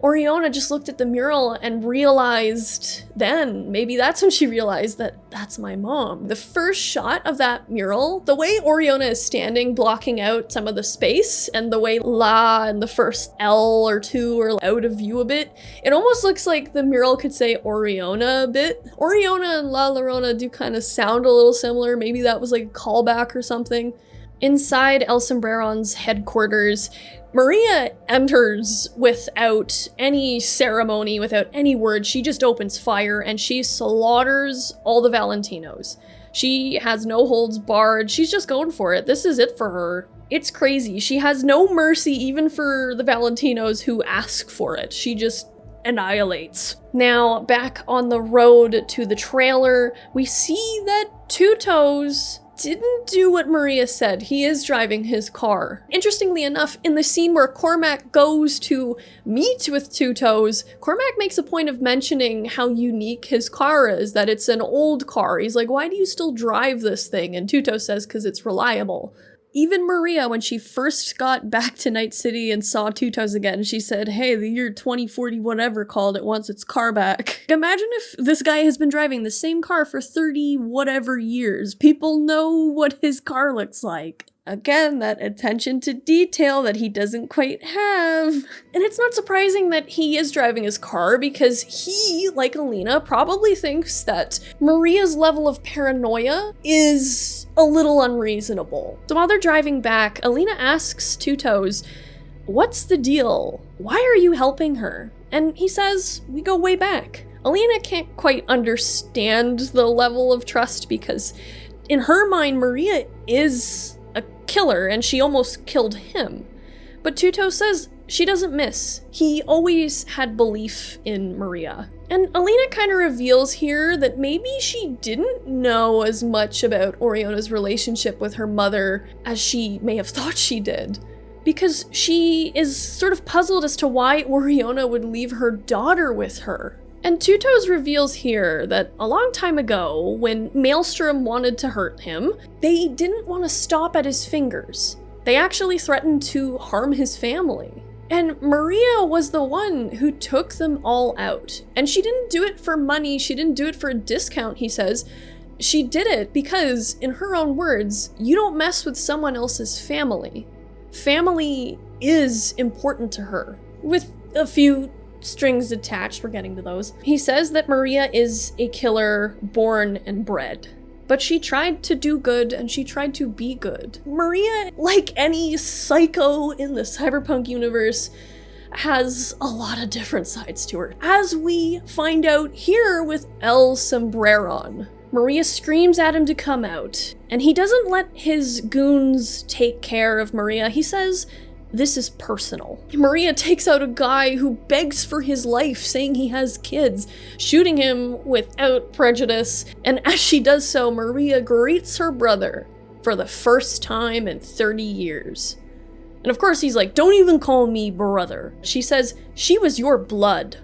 Oriona just looked at the mural and realized then, maybe that's when she realized that that's my mom. The first shot of that mural, the way Oriona is standing blocking out some of the space, and the way La and the first L or two are out of view a bit, it almost looks like the mural could say Oriona a bit. Oriona and La Llorona do kind of sound a little similar, maybe that was like a callback or something. Inside El Sombreron's headquarters, Maria enters without any ceremony, without any words. She just opens fire and she slaughters all the Valentinos. She has no holds barred. She's just going for it. This is it for her. It's crazy. She has no mercy even for the Valentinos who ask for it. She just annihilates. Now, back on the road to the trailer, we see that Two Toes didn't do what Maria said. He is driving his car. Interestingly enough, in the scene where Cormac goes to meet with Two Toes, Cormac makes a point of mentioning how unique his car is, that it's an old car. He's like, "Why do you still drive this thing?" And Two Toes says, "Because it's reliable." Even Maria, when she first got back to Night City and saw Two Toes again, she said, "Hey, the year 2040 whatever called it wants its car back." Imagine if this guy has been driving the same car for 30 whatever years. People know what his car looks like. Again, that attention to detail that he doesn't quite have. And it's not surprising that he is driving his car, because he, like Alina, probably thinks that Maria's level of paranoia is a little unreasonable. So while they're driving back, Alina asks Two Toes, "What's the deal? Why are you helping her?" And he says, "We go way back." Alina can't quite understand the level of trust, because in her mind, Maria is a killer and she almost killed him. But Two Toes says she doesn't miss. He always had belief in Maria. And Alina kind of reveals here that maybe she didn't know as much about Oriona's relationship with her mother as she may have thought she did, because she is sort of puzzled as to why Oriona would leave her daughter with her. And Two Toes reveals here that a long time ago, when Maelstrom wanted to hurt him, they didn't want to stop at his fingers. They actually threatened to harm his family. And Maria was the one who took them all out. And she didn't do it for money, she didn't do it for a discount, he says. she did it because, in her own words, you don't mess with someone else's family. Family is important to her, with a few strings attached. We're getting to those. He says that Maria is a killer born and bred, but she tried to do good and she tried to be good. Maria, like any psycho in the cyberpunk universe, has a lot of different sides to her, as we find out here with El Sombreron. Maria screams at him to come out, and he doesn't let his goons take care of Maria. He says, "This is personal." Maria takes out a guy who begs for his life, saying he has kids, shooting him without prejudice, and as she does so, Maria greets her brother for the first time in 30 years. And of course he's like, "Don't even call me brother." She says, "She was your blood."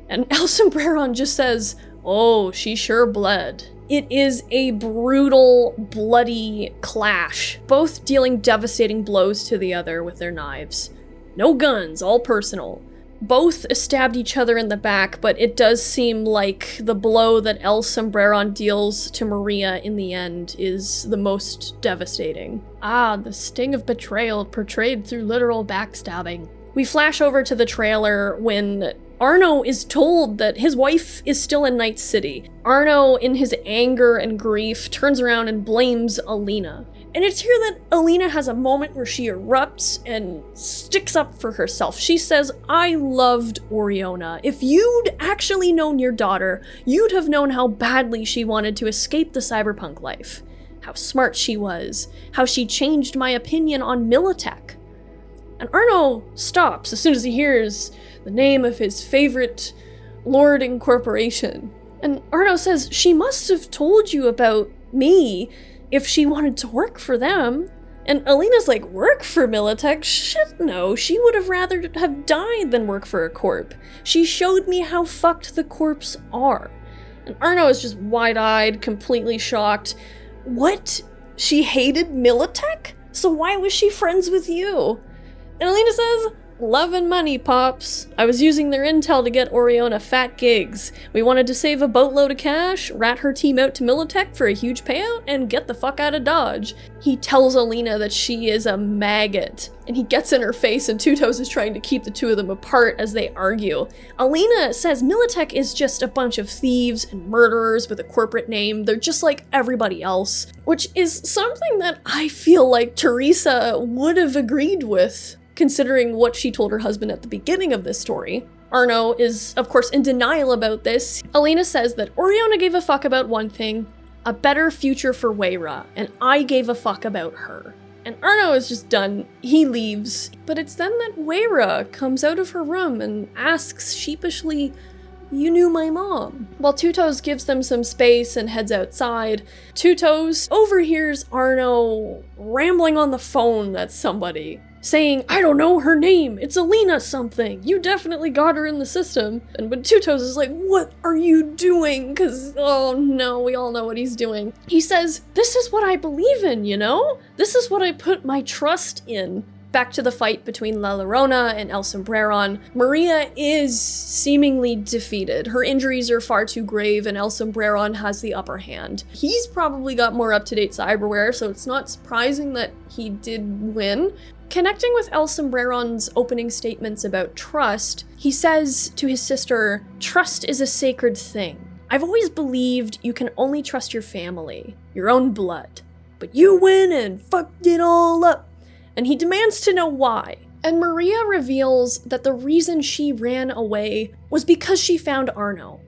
And El Sombreron just says, "Oh, she sure bled." It is a brutal, bloody clash, both dealing devastating blows to the other with their knives. No guns, all personal. Both stabbed each other in the back, but it does seem like the blow that El Sombreron deals to Maria in the end is the most devastating. Ah, the sting of betrayal portrayed through literal backstabbing. We flash over to the trailer when Arno is told that his wife is still in Night City. Arno, in his anger and grief, turns around and blames Alina. And it's here that Alina has a moment where she erupts and sticks up for herself. She says, "I loved Oriona. If you'd actually known your daughter, you'd have known how badly she wanted to escape the cyberpunk life. How smart she was. How she changed my opinion on Militech." And Arno stops as soon as he hears the name of his favorite lording corporation. And Arno says, "She must have told you about me if she wanted to work for them." And Alina's like, "Work for Militech? Shit, no. She would have rather have died than work for a corp. She showed me how fucked the corps are." And Arno is just wide-eyed, completely shocked. "What? She hated Militech? So why was she friends with you?" And Alina says, "Love and money, Pops. I was using their intel to get Oriona fat gigs. We wanted to save a boatload of cash, rat her team out to Militech for a huge payout, and get the fuck out of Dodge." He tells Alina that she is a maggot, and he gets in her face, and Two Toes is trying to keep the two of them apart as they argue. Alina says Militech is just a bunch of thieves and murderers with a corporate name. They're just like everybody else, which is something that I feel like Teresa would have agreed with, considering what she told her husband at the beginning of this story. Arno is, of course, in denial about this. Alina says that Oriona gave a fuck about one thing, a better future for Weira, and I gave a fuck about her. And Arno is just done. He leaves. But it's then that Weira comes out of her room and asks sheepishly, "You knew my mom?" While Two Toes gives them some space and heads outside, Two Toes overhears Arno rambling on the phone at somebody, saying, "I don't know her name, it's Alina something, you definitely got her in the system." And when Two Toes is like, "What are you doing?" Cause, oh no, we all know what he's doing. He says, "This is what I believe in, you know? This is what I put my trust in." Back to the fight between La Llorona and El Sombreron. Maria is seemingly defeated. Her injuries are far too grave and El Sombreron has the upper hand. He's probably got more up-to-date cyberware, so it's not surprising that he did win. Connecting with El Sombreron's opening statements about trust, he says to his sister, "Trust is a sacred thing. I've always believed you can only trust your family, your own blood. But you win and fucked it all up." And he demands to know why. And Maria reveals that the reason she ran away was because she found Arno.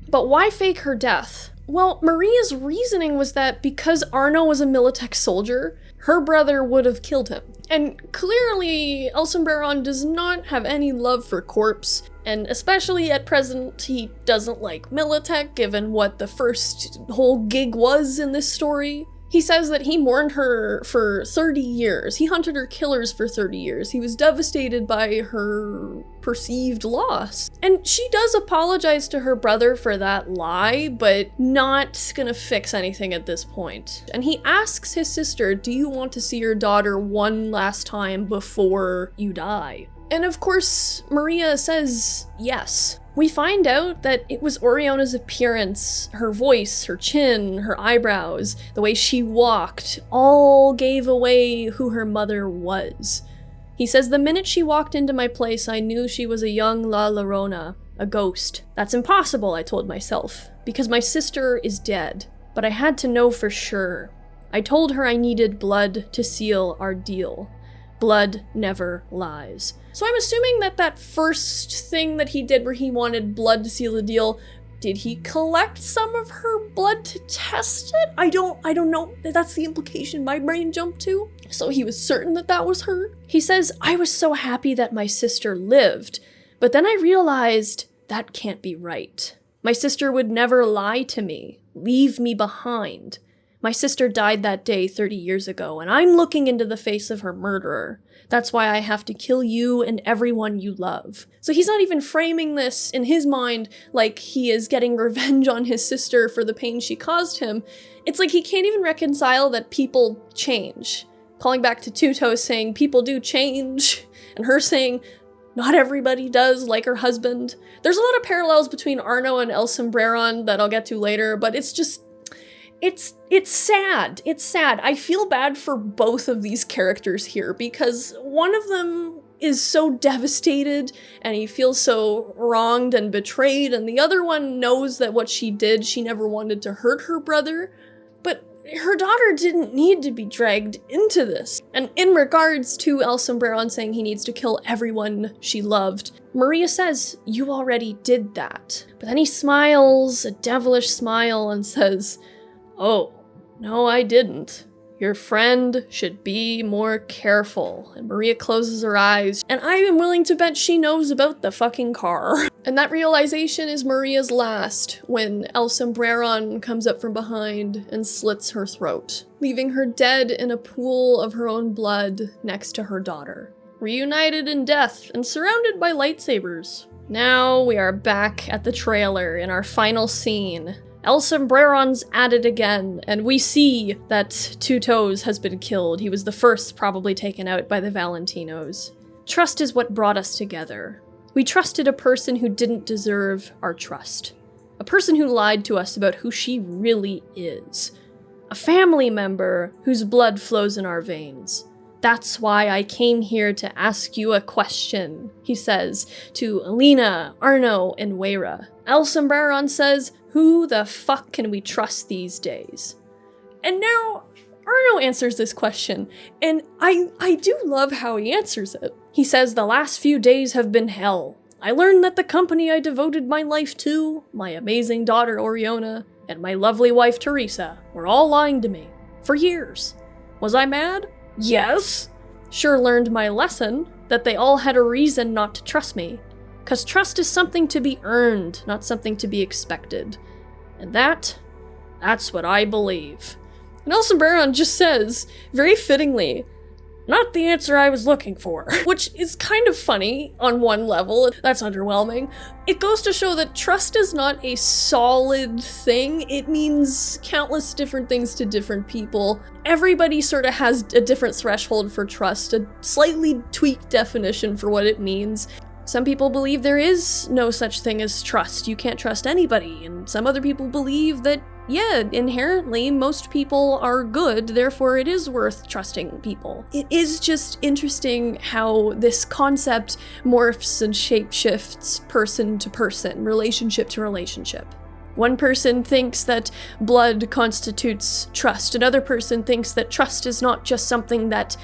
But why fake her death? Well, Maria's reasoning was that because Arno was a Militech soldier, her brother would have killed him. And clearly, El Sombreron does not have any love for corpse, and especially at present, he doesn't like Militech, given what the first whole gig was in this story. He says that he mourned her for 30 years. He hunted her killers for 30 years. He was devastated by her perceived loss. And she does apologize to her brother for that lie, but not gonna fix anything at this point. And he asks his sister, "Do you want to see your daughter one last time before you die?" And of course, Maria says yes. We find out that it was Oriona's appearance, her voice, her chin, her eyebrows, the way she walked, all gave away who her mother was. He says, the minute she walked into my place, I knew she was a young Laona, a ghost. That's impossible, I told myself, because my sister is dead. But I had to know for sure. I told her I needed blood to seal our deal. Blood never lies. So I'm assuming that that first thing that he did where he wanted blood to seal the deal, did he collect some of her blood to test it? I don't know. That's the implication my brain jumped to. So he was certain that that was her. He says, I was so happy that my sister lived, but then I realized that can't be right. My sister would never lie to me, leave me behind. My sister died that day 30 years ago, and I'm looking into the face of her murderer. That's why I have to kill you and everyone you love. So he's not even framing this in his mind like he is getting revenge on his sister for the pain she caused him. It's like he can't even reconcile that people change. Calling back to Two Toes saying people do change, and her saying not everybody does, like her husband. There's a lot of parallels between Arno and El Sombreron that I'll get to later, but it's just... It's sad. It's sad. I feel bad for both of these characters here because one of them is so devastated and he feels so wronged and betrayed, and the other one knows that what she did, she never wanted to hurt her brother, but her daughter didn't need to be dragged into this. And in regards to El Sombreron saying he needs to kill everyone she loved, Maria says, you already did that. But then he smiles, a devilish smile, and says, oh, no, I didn't. Your friend should be more careful. And Maria closes her eyes, and I am willing to bet she knows about the fucking car. And that realization is Maria's last, when El Sombreron comes up from behind and slits her throat, leaving her dead in a pool of her own blood next to her daughter. Reunited in death and surrounded by lightsabers. Now we are back at the trailer in our final scene. El Sombreron's at it again, and we see that Two Toes has been killed. He was the first probably taken out by the Valentinos. Trust is what brought us together. We trusted a person who didn't deserve our trust. A person who lied to us about who she really is. A family member whose blood flows in our veins. That's why I came here to ask you a question, he says to Alina, Arno, and Weira. El Sombreron says, who the fuck can we trust these days? And now, Arno answers this question, and I do love how he answers it. He says, the last few days have been hell. I learned that the company I devoted my life to, my amazing daughter Oriona, and my lovely wife Teresa, were all lying to me. For years. Was I mad? Yes. Sure learned my lesson, that they all had a reason not to trust me. 'Cause trust is something to be earned, not something to be expected. And that's what I believe. And El Sombreron just says, very fittingly, not the answer I was looking for. Which is kind of funny on one level. That's underwhelming. It goes to show that trust is not a solid thing. It means countless different things to different people. Everybody sort of has a different threshold for trust, a slightly tweaked definition for what it means. Some people believe there is no such thing as trust. You can't trust anybody. And some other people believe that, yeah, inherently most people are good, therefore it is worth trusting people. It is just interesting how this concept morphs and shapeshifts person to person, relationship to relationship. One person thinks that blood constitutes trust. Another person thinks that trust is not just something that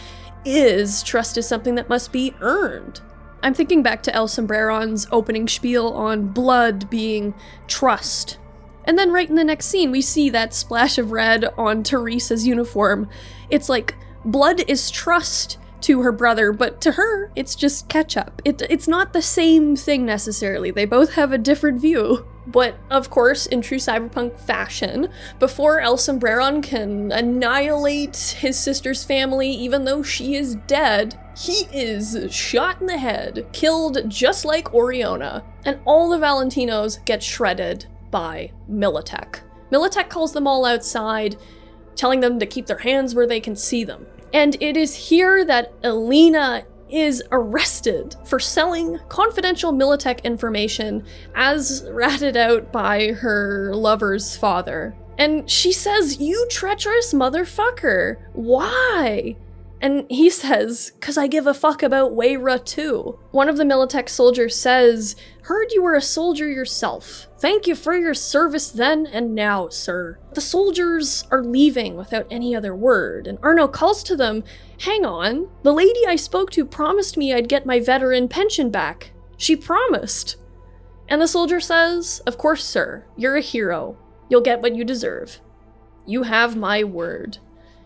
is, trust is something that must be earned. I'm thinking back to El Sombreron's opening spiel on blood being trust. And then right in the next scene, we see that splash of red on Teresa's uniform. It's like, blood is trust to her brother, but to her, it's just ketchup. It's not the same thing necessarily. They both have a different view. But of course, in true cyberpunk fashion, before El Sombreron can annihilate his sister's family, even though she is dead, he is shot in the head, killed just like Oriona, and all the Valentinos get shredded by Militech. Militech calls them all outside, telling them to keep their hands where they can see them. And it is here that Alina is arrested for selling confidential Militech information as ratted out by her lover's father. And she says, "You treacherous motherfucker, why?" And he says, "'Cause I give a fuck about Wayra too." One of the Militech soldiers says, "Heard you were a soldier yourself. Thank you for your service then and now, sir." The soldiers are leaving without any other word, and Arno calls to them, "Hang on, the lady I spoke to promised me I'd get my veteran pension back. She promised." And the soldier says, "Of course, sir. You're a hero. You'll get what you deserve. You have my word."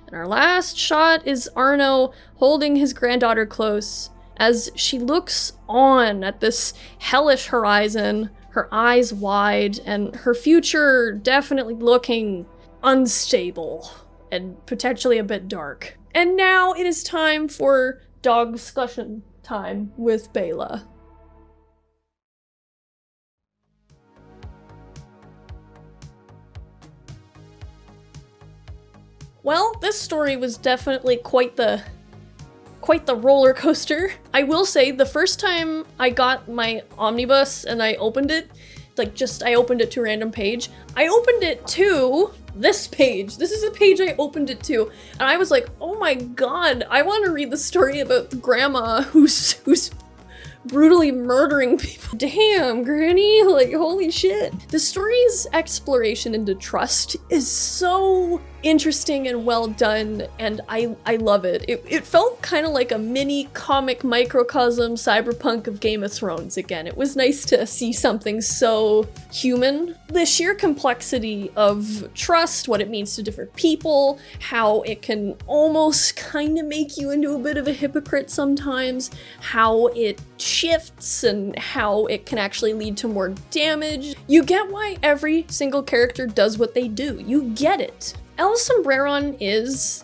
And our last shot is Arno holding his granddaughter close as she looks on at this hellish horizon, her eyes wide, and her future definitely looking unstable and potentially a bit dark. And now it is time for dog discussion time with Bela. Well, this story was definitely quite the roller coaster. I will say, the first time I got my omnibus and I opened it, I opened it to a random page, I opened it to this page. This is a page I opened it to, and I was like, oh my god, I want to read the story about the grandma who's brutally murdering people. Damn, Granny, like, holy shit. The story's exploration into trust is so interesting and well done, and I love it. It felt kind of like a mini comic microcosm Cyberpunk of Game of Thrones again. It was nice to see something so human. The sheer complexity of trust, what it means to different people, how it can almost kind of make you into a bit of a hypocrite sometimes, how it shifts and how it can actually lead to more damage. You get why every single character does what they do. You get it. El Sombreron is,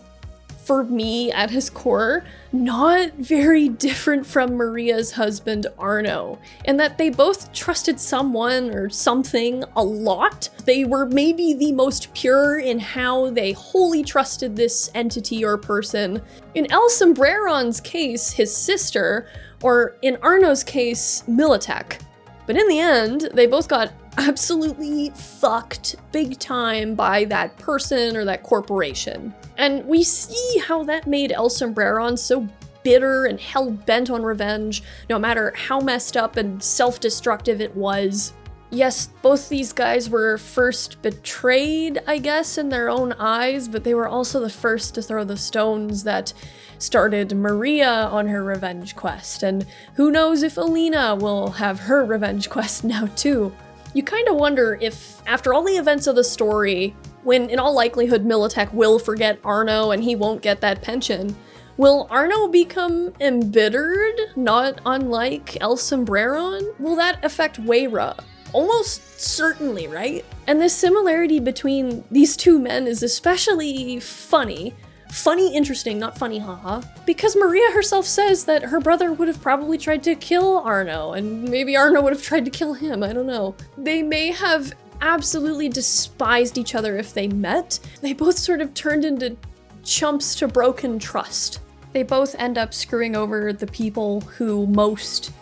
for me at his core, not very different from Maria's husband Arno, in that they both trusted someone or something a lot. They were maybe the most pure in how they wholly trusted this entity or person. In El Sombreron's case, his sister, or in Arno's case, Militech. But in the end, they both got absolutely fucked big time by that person or that corporation. And we see how that made El Sombreron so bitter and hell-bent on revenge, no matter how messed up and self-destructive it was. Yes, both these guys were first betrayed, I guess, in their own eyes, but they were also the first to throw the stones that started Maria on her revenge quest. And who knows if Alina will have her revenge quest now too. You kind of wonder if, after all the events of the story, when in all likelihood Militech will forget Arno and he won't get that pension, will Arno become embittered, not unlike El Sombreron? Will that affect Wayra? Almost certainly, right? And the similarity between these two men is especially funny. Funny, interesting, not funny, haha. Because Maria herself says that her brother would have probably tried to kill Arno, and maybe Arno would have tried to kill him, I don't know. They may have absolutely despised each other if they met. They both sort of turned into chumps to broken trust. They both end up screwing over the people who most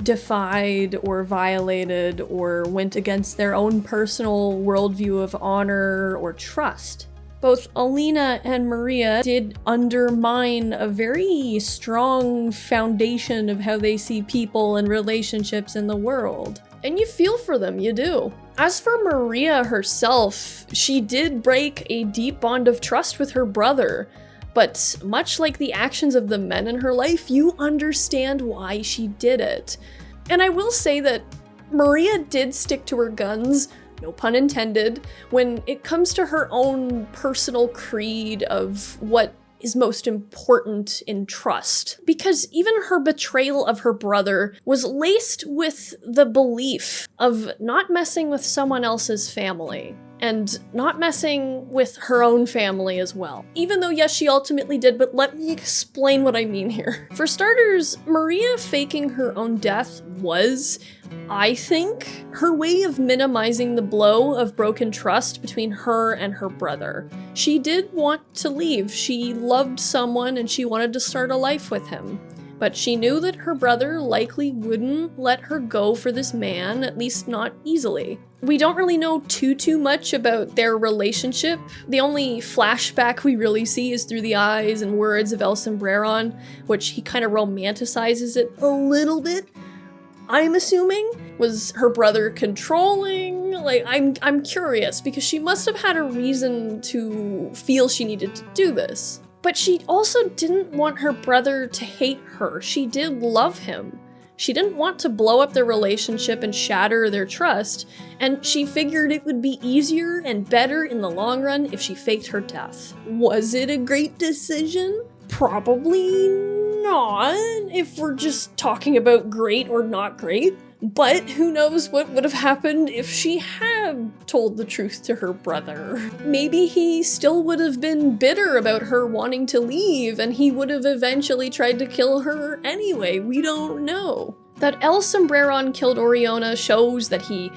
defied or violated or went against their own personal worldview of honor or trust. Both Alina and Maria did undermine a very strong foundation of how they see people and relationships in the world. And you feel for them, you do. As for Maria herself, she did break a deep bond of trust with her brother, but much like the actions of the men in her life, you understand why she did it. And I will say that Maria did stick to her guns, no pun intended, when it comes to her own personal creed of what is most important in trust. Because even her betrayal of her brother was laced with the belief of not messing with someone else's family, and not messing with her own family as well. Even though, yes, she ultimately did, but let me explain what I mean here. For starters, Maria faking her own death was, I think, her way of minimizing the blow of broken trust between her and her brother. She did want to leave. She loved someone and she wanted to start a life with him. But she knew that her brother likely wouldn't let her go for this man, at least not easily. We don't really know too much about their relationship. The only flashback we really see is through the eyes and words of El Sombreron, which he kind of romanticizes it a little bit. I'm assuming. Was her brother controlling? Like, I'm curious, because she must have had a reason to feel she needed to do this. But she also didn't want her brother to hate her. She did love him. She didn't want to blow up their relationship and shatter their trust, and she figured it would be easier and better in the long run if she faked her death. Was it a great decision? Probably not, if we're just talking about great or not great. But who knows what would have happened if she had told the truth to her brother. Maybe he still would have been bitter about her wanting to leave, and he would have eventually tried to kill her anyway. We don't know. That El Sombreron killed Oriona shows that he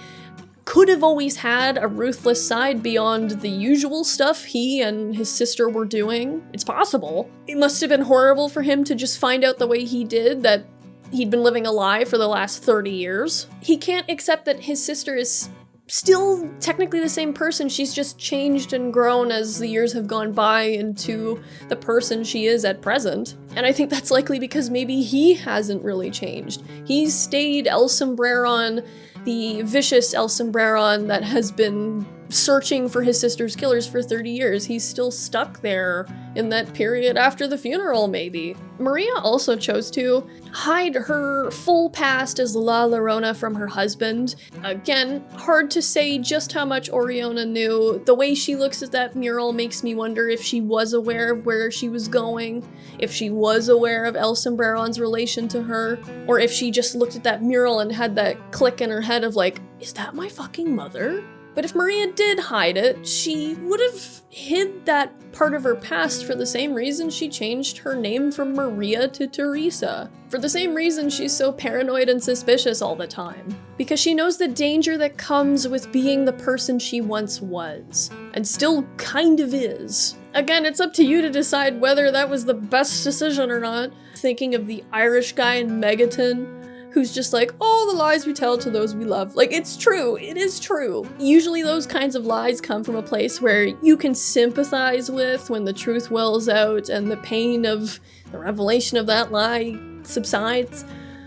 could have always had a ruthless side beyond the usual stuff he and his sister were doing. It's possible. It must have been horrible for him to just find out the way he did, that he'd been living a lie for the last 30 years. He can't accept that his sister is still technically the same person. She's just changed and grown as the years have gone by into the person she is at present. And I think that's likely because maybe he hasn't really changed. He's stayed El Sombreron, the vicious El Sombreron that has been searching for his sister's killers for 30 years. He's still stuck there in that period after the funeral, maybe. Maria also chose to hide her full past as La Llorona from her husband. Again, hard to say just how much Oriona knew. The way she looks at that mural makes me wonder if she was aware of where she was going, if she was aware of El Sombreron's relation to her, or if she just looked at that mural and had that click in her head of like, is that my fucking mother? But if Maria did hide it, she would have hid that part of her past for the same reason she changed her name from Maria to Teresa. For the same reason she's so paranoid and suspicious all the time. Because she knows the danger that comes with being the person she once was, and still kind of is. Again, it's up to you to decide whether that was the best decision or not. Thinking of the Irish guy in Megaton, who's just like, oh, the lies we tell to those we love. Like, it's true. It is true. Usually those kinds of lies come from a place where you can sympathize with when the truth wells out and the pain of the revelation of that lie subsides.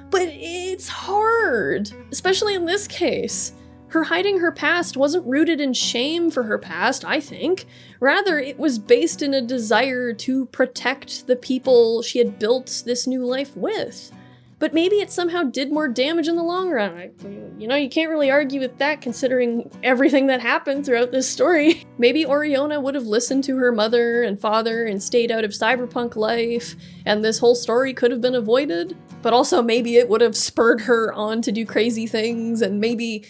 But it's hard, especially in this case. Her hiding her past wasn't rooted in shame for her past, I think. Rather, it was based in a desire to protect the people she had built this new life with. But maybe it somehow did more damage in the long run. You can't really argue with that considering everything that happened throughout this story. Maybe Oriona would have listened to her mother and father and stayed out of cyberpunk life, and this whole story could have been avoided. But also maybe it would have spurred her on to do crazy things, and maybe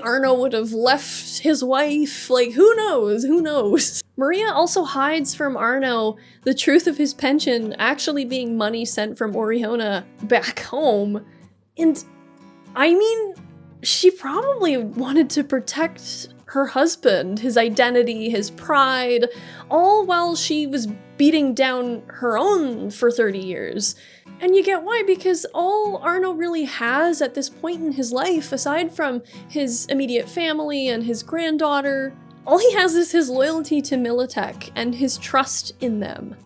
Arno would have left his wife. Like, who knows? Who knows? Maria also hides from Arno the truth of his pension actually being money sent from Oriona back home. And I mean, she probably wanted to protect her husband, his identity, his pride, all while she was beating down her own for 30 years. And you get why, because all Arno really has at this point in his life, aside from his immediate family and his granddaughter, all he has is his loyalty to Militech and his trust in them.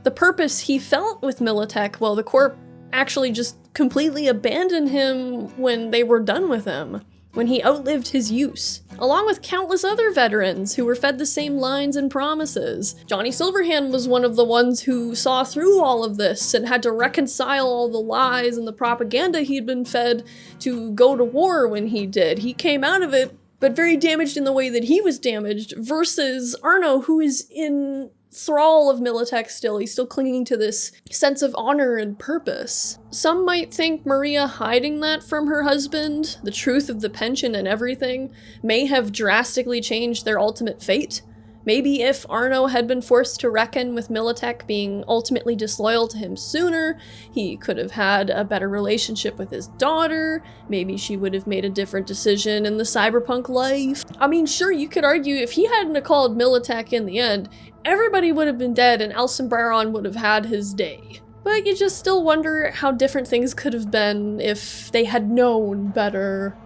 The purpose he felt with Militech, well, the Corp actually just completely abandoned him when they were done with him, when he outlived his use, along with countless other veterans who were fed the same lines and promises. Johnny Silverhand was one of the ones who saw through all of this and had to reconcile all the lies and the propaganda he'd been fed to go to war when he did. He came out of it, but very damaged in the way that he was damaged, versus Arno, who is in thrall of Militech still. He's still clinging to this sense of honor and purpose. Some might think Maria hiding that from her husband, the truth of the pension and everything, may have drastically changed their ultimate fate. Maybe if Arno had been forced to reckon with Militech being ultimately disloyal to him sooner, he could have had a better relationship with his daughter. Maybe she would have made a different decision in the cyberpunk life. I mean, sure, you could argue if he hadn't called Militech in the end, everybody would have been dead and El Sombreron would have had his day. But you just still wonder how different things could have been if they had known better.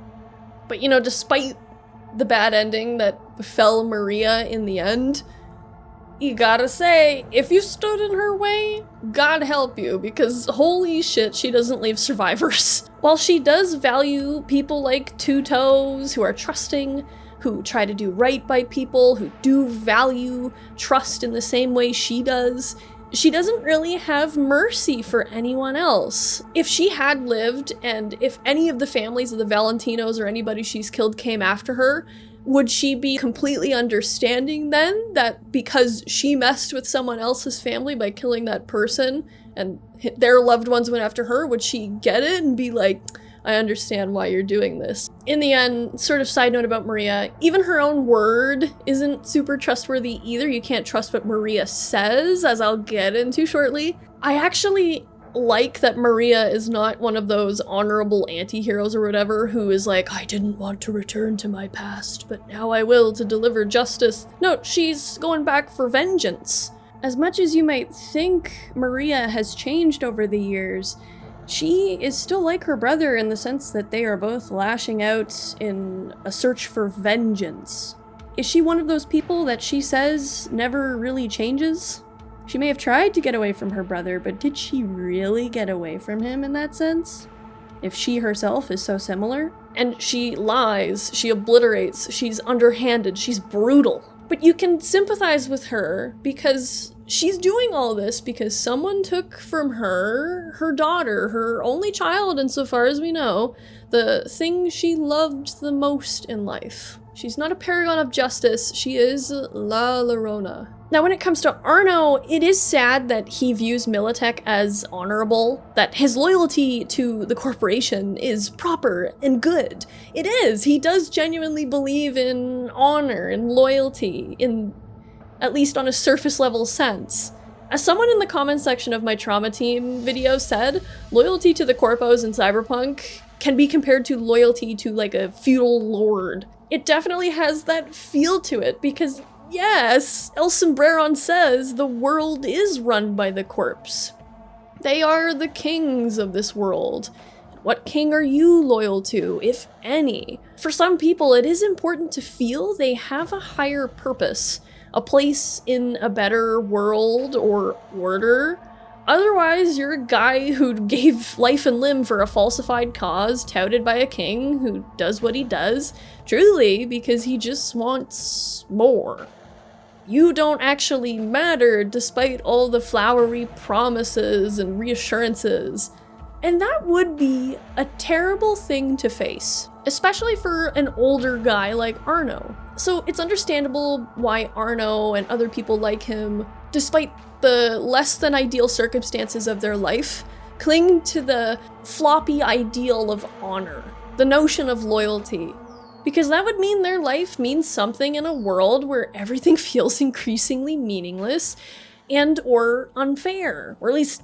But you know, despite the bad ending that befell Maria in the end, you gotta say, if you stood in her way, God help you, because holy shit, she doesn't leave survivors. While she does value people like Two Toes, who are trusting, who try to do right by people, who do value trust in the same way she does, she doesn't really have mercy for anyone else. If she had lived, and if any of the families of the Valentinos or anybody she's killed came after her, would she be completely understanding then that because she messed with someone else's family by killing that person and their loved ones went after her, would she get it and be like, I understand why you're doing this? In the end, sort of side note about Maria, even her own word isn't super trustworthy either. You can't trust what Maria says, as I'll get into shortly. I actually like that Maria is not one of those honorable anti-heroes or whatever who is like, I didn't want to return to my past, but now I will to deliver justice. No, she's going back for vengeance. As much as you might think Maria has changed over the years, she is still like her brother in the sense that they are both lashing out in a search for vengeance. Is she one of those people that she says never really changes? She may have tried to get away from her brother, but did she really get away from him in that sense? If she herself is so similar? And she lies, she obliterates, she's underhanded, she's brutal. But you can sympathize with her because she's doing all this because someone took from her, her daughter, her only child insofar as we know, the thing she loved the most in life. She's not a paragon of justice, she is La Llorona. Now when it comes to Arno, it is sad that he views Militech as honorable, that his loyalty to the corporation is proper and good. It is, he does genuinely believe in honor and loyalty, in at least on a surface level sense. As someone in the comments section of my Trauma Team video said, loyalty to the corpos in Cyberpunk can be compared to loyalty to like a feudal lord. It definitely has that feel to it because yes, El Sombreron says the world is run by the corpse. They are the kings of this world. What king are you loyal to, if any? For some people, it is important to feel they have a higher purpose, a place in a better world or order. Otherwise, you're a guy who gave life and limb for a falsified cause touted by a king who does what he does, truly because he just wants more. You don't actually matter despite all the flowery promises and reassurances. And that would be a terrible thing to face, especially for an older guy like Arno. So it's understandable why Arno and other people like him, despite the less than ideal circumstances of their life, cling to the floppy ideal of honor, the notion of loyalty. Because that would mean their life means something in a world where everything feels increasingly meaningless and or unfair, or at least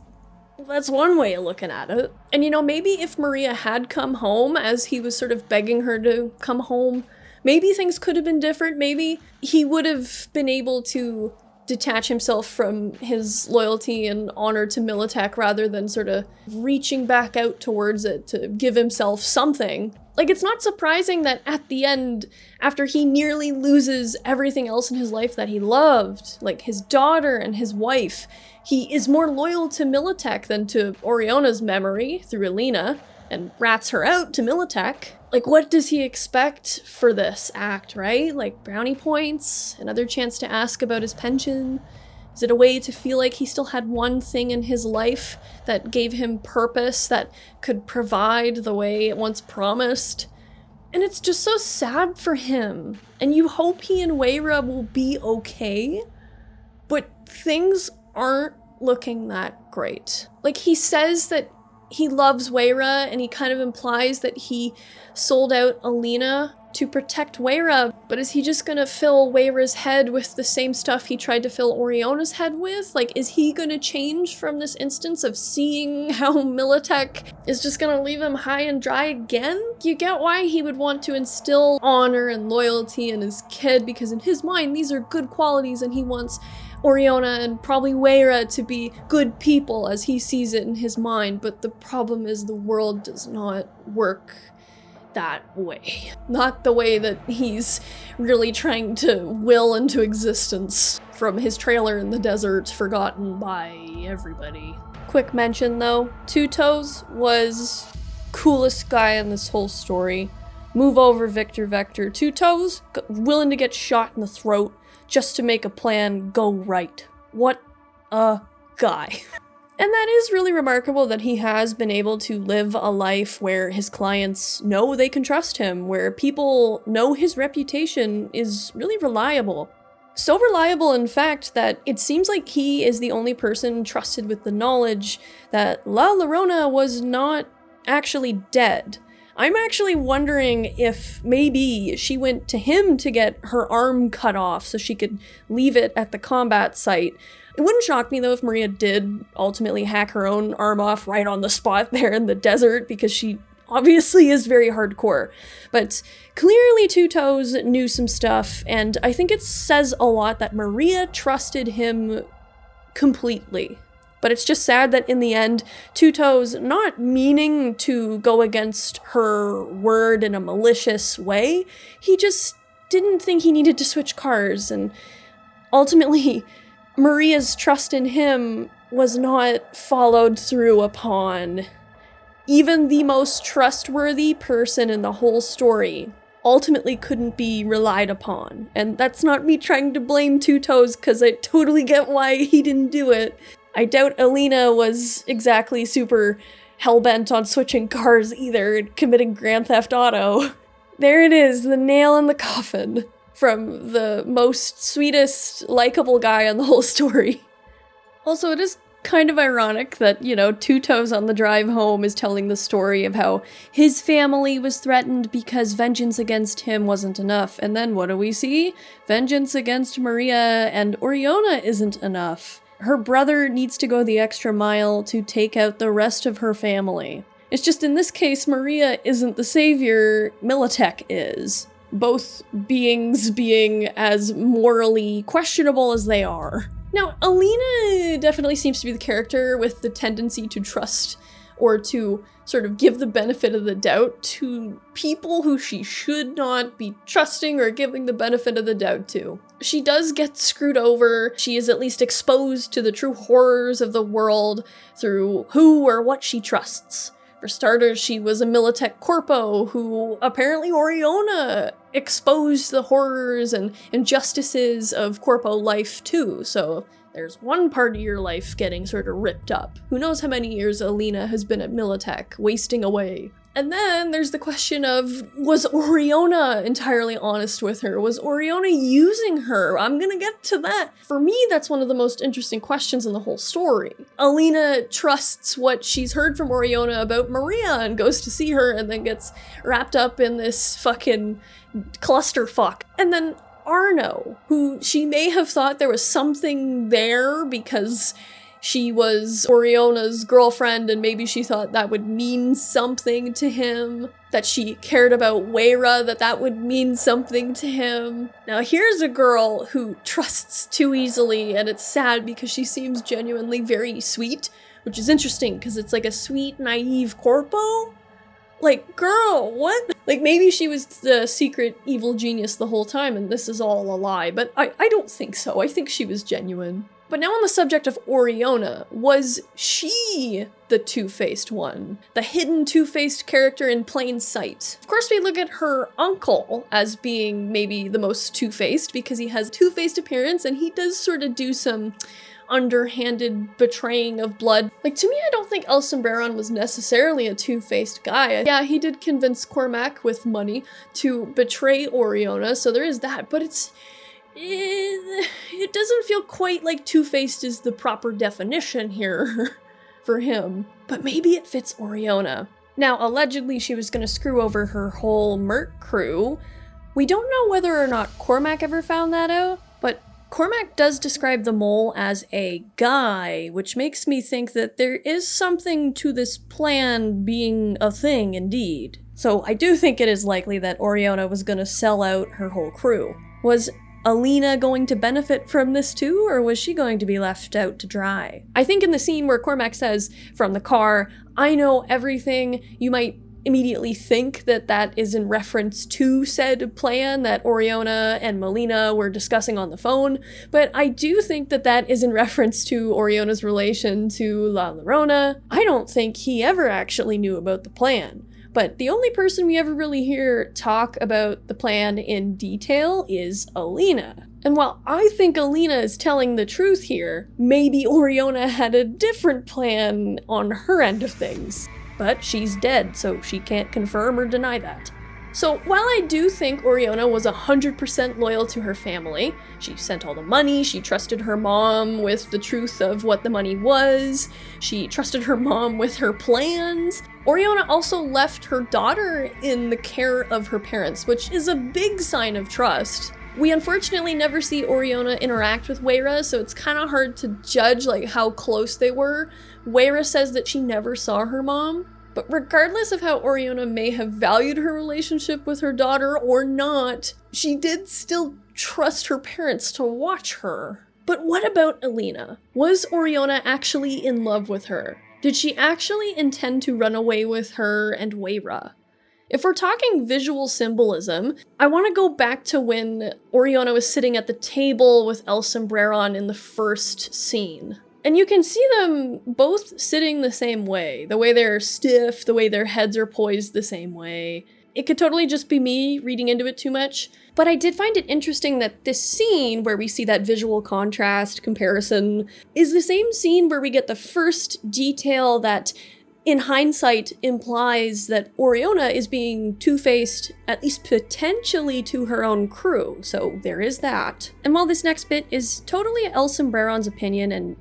that's one way of looking at it. And you know, maybe if Maria had come home as he was sort of begging her to come home, maybe things could have been different. Maybe he would have been able to detach himself from his loyalty and honor to Militech rather than sort of reaching back out towards it to give himself something. Like, it's not surprising that at the end, after he nearly loses everything else in his life that he loved, like his daughter and his wife, he is more loyal to Militech than to Oriona's memory through Elena, and rats her out to Militech. Like, what does he expect for this act, right? Like, brownie points? Another chance to ask about his pension? Is it a way to feel like he still had one thing in his life that gave him purpose, that could provide the way it once promised? And it's just so sad for him. And you hope he and Weira will be okay, but things aren't looking that great. Like, he says that he loves Weira, and he kind of implies that he sold out Alina to protect Weira, but is he just gonna fill Weira's head with the same stuff he tried to fill Oriona's head with? Like, is he gonna change from this instance of seeing how Militech is just gonna leave him high and dry again? You get why he would want to instill honor and loyalty in his kid, because in his mind, these are good qualities and he wants Oriona and probably Weira to be good people as he sees it in his mind, but the problem is the world does not work that way. Not the way that he's really trying to will into existence from his trailer in the desert, forgotten by everybody. Quick mention though, Two Toes was coolest guy in this whole story. Move over, Victor Vector. Two Toes, willing to get shot in the throat just to make a plan go right. What a guy. And that is really remarkable that he has been able to live a life where his clients know they can trust him, where people know his reputation is really reliable. So reliable, in fact, that it seems like he is the only person trusted with the knowledge that La Llorona was not actually dead. I'm actually wondering if maybe she went to him to get her arm cut off so she could leave it at the combat site. It wouldn't shock me though if Maria did ultimately hack her own arm off right on the spot there in the desert, because she obviously is very hardcore. But clearly Two Toes knew some stuff, and I think it says a lot that Maria trusted him completely. But it's just sad that in the end, Two Toes, not meaning to go against her word in a malicious way, he just didn't think he needed to switch cars, and ultimately Maria's trust in him was not followed through upon. Even the most trustworthy person in the whole story ultimately couldn't be relied upon. And that's not me trying to blame Two Toes, because I totally get why he didn't do it. I doubt Alina was exactly super hellbent on switching cars either, committing Grand Theft Auto. There it is, the nail in the coffin from the most sweetest, likable guy in the whole story. Also, it is kind of ironic that, you know, Two Toes on the drive home is telling the story of how his family was threatened because vengeance against him wasn't enough. And then what do we see? Vengeance against Maria and Oriona isn't enough. Her brother needs to go the extra mile to take out the rest of her family. It's just in this case, Maria isn't the savior, Militech is. Both beings being as morally questionable as they are. Now, Alina definitely seems to be the character with the tendency to trust or to sort of give the benefit of the doubt to people who she should not be trusting or giving the benefit of the doubt to. She does get screwed over. She is at least exposed to the true horrors of the world through who or what she trusts. For starters, she was a Militech corpo who apparently Oriona exposed the horrors and injustices of corpo life too, so there's one part of your life getting sort of ripped up. Who knows how many years Alina has been at Militech, wasting away. And then there's the question of, was Oriona entirely honest with her? Was Oriona using her? I'm gonna get to that. For me, that's one of the most interesting questions in the whole story. Alina trusts what she's heard from Oriona about Maria and goes to see her and then gets wrapped up in this fucking clusterfuck. And then Arno, who she may have thought there was something there because she was Oriona's girlfriend and maybe she thought that would mean something to him, that she cared about Weira, that would mean something to him. Now here's a girl who trusts too easily, and it's sad because she seems genuinely very sweet, which is interesting because it's like a sweet, naive corpo. Like, girl, what? Like, maybe she was the secret evil genius the whole time and this is all a lie, but I don't think so. I think she was genuine. But now on the subject of Oriona, was she the two-faced one? The hidden two-faced character in plain sight? Of course we look at her uncle as being maybe the most two-faced because he has a two-faced appearance and he does sort of do some underhanded betraying of blood. Like, to me, I don't think El Sombreron was necessarily a two-faced guy. Yeah, he did convince Cormac with money to betray Oriona, so there is that, but it doesn't feel quite like two-faced is the proper definition here for him. But maybe it fits Oriona. Now, allegedly she was gonna screw over her whole Merc crew. We don't know whether or not Cormac ever found that out, but Cormac does describe the mole as a guy, which makes me think that there is something to this plan being a thing indeed. So I do think it is likely that Oriona was gonna sell out her whole crew. Was Alina going to benefit from this too, or was she going to be left out to dry? I think in the scene where Cormac says from the car, "I know everything," you might immediately think that that is in reference to said plan that Oriona and Melina were discussing on the phone, but I do think that that is in reference to Oriona's relation to La Laona. I don't think he ever actually knew about the plan, but the only person we ever really hear talk about the plan in detail is Alina. And while I think Alina is telling the truth here, maybe Oriona had a different plan on her end of things. But she's dead, so she can't confirm or deny that. So while I do think Oriona was 100% loyal to her family, she sent all the money, she trusted her mom with the truth of what the money was, she trusted her mom with her plans, Oriona also left her daughter in the care of her parents, which is a big sign of trust. We unfortunately never see Oriona interact with Weira, so it's kind of hard to judge how close they were. Weira says that she never saw her mom, but regardless of how Oriona may have valued her relationship with her daughter or not, she did still trust her parents to watch her. But what about Alina? Was Oriona actually in love with her? Did she actually intend to run away with her and Weira? If we're talking visual symbolism, I want to go back to when Oriona was sitting at the table with El Sombreron in the first scene. And you can see them both sitting the same way. The way they're stiff, the way their heads are poised the same way. It could totally just be me reading into it too much. But I did find it interesting that this scene where we see that visual contrast comparison is the same scene where we get the first detail that in hindsight implies that Oriona is being two-faced, at least potentially to her own crew, so there is that. And while this next bit is totally El Sombreron's opinion, and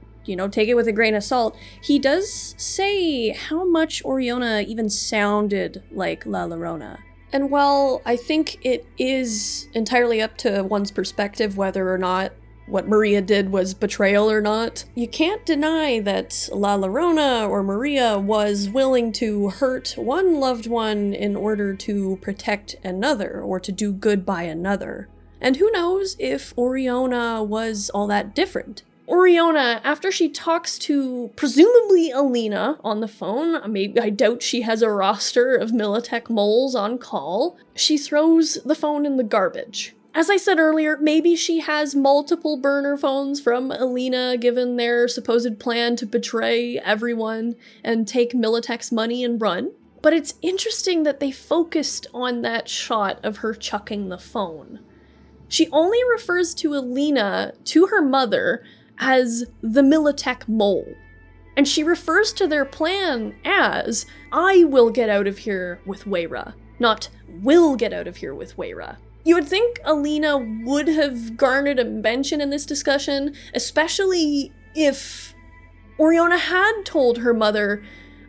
take it with a grain of salt, he does say how much Oriona even sounded like La Laona. And while I think it is entirely up to one's perspective whether or not what Maria did was betrayal or not, you can't deny that La Laona or Maria was willing to hurt one loved one in order to protect another or to do good by another. And who knows if Oriona was all that different. Oriona, after she talks to presumably Alina on the phone, I doubt she has a roster of Militech moles on call, she throws the phone in the garbage. As I said earlier, maybe she has multiple burner phones from Alina given their supposed plan to betray everyone and take Militech's money and run. But it's interesting that they focused on that shot of her chucking the phone. She only refers to Alina, to her mother, as the Militech mole. And she refers to their plan as, "I will get out of here with Weira," not "will get out of here with Weira." You would think Alina would have garnered a mention in this discussion, especially if Oriona had told her mother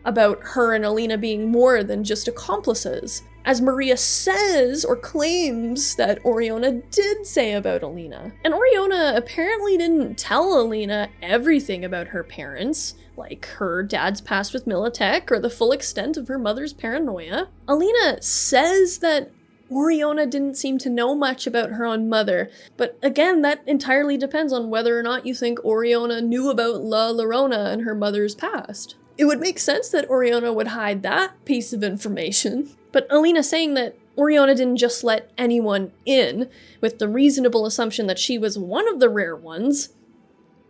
about her and Alina being more than just accomplices, as Maria says or claims that Oriona did say about Alina. And Oriona apparently didn't tell Alina everything about her parents, like her dad's past with Militech or the full extent of her mother's paranoia. Alina says that Oriona didn't seem to know much about her own mother, but again, that entirely depends on whether or not you think Oriona knew about La Laona and her mother's past. It would make sense that Oriona would hide that piece of information, but Alina saying that Oriona didn't just let anyone in, with the reasonable assumption that she was one of the rare ones,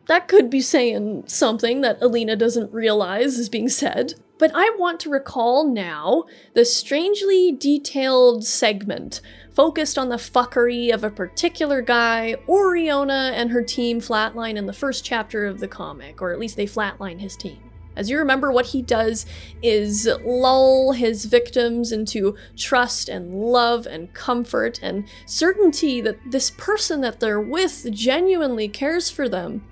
that could be saying something that Alina doesn't realize is being said. But I want to recall now the strangely detailed segment focused on the fuckery of a particular guy Oriona and her team flatline in the first chapter of the comic, or at least they flatline his team. As you remember, what he does is lull his victims into trust and love and comfort and certainty that this person that they're with genuinely cares for them,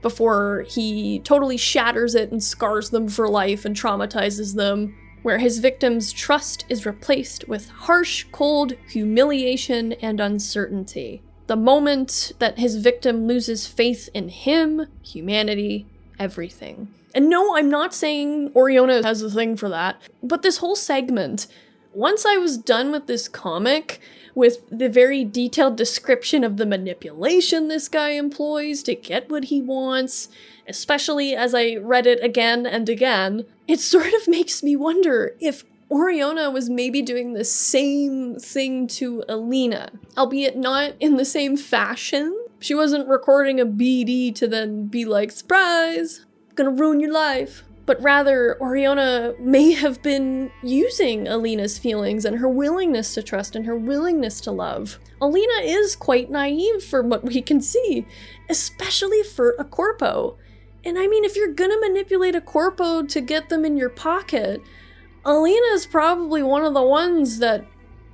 before he totally shatters it and scars them for life and traumatizes them, where his victim's trust is replaced with harsh, cold humiliation and uncertainty. The moment that his victim loses faith in him, humanity, everything. And no, I'm not saying Oriona has a thing for that, but this whole segment, once I was done with this comic, with the very detailed description of the manipulation this guy employs to get what he wants, especially as I read it again and again, it sort of makes me wonder if Oriona was maybe doing the same thing to Alina, albeit not in the same fashion. She wasn't recording a BD to then be like, surprise, gonna ruin your life. But rather, Oriona may have been using Alina's feelings and her willingness to trust and her willingness to love. Alina is quite naive from what we can see, especially for a corpo. And I mean, if you're gonna manipulate a corpo to get them in your pocket, Alina's probably one of the ones that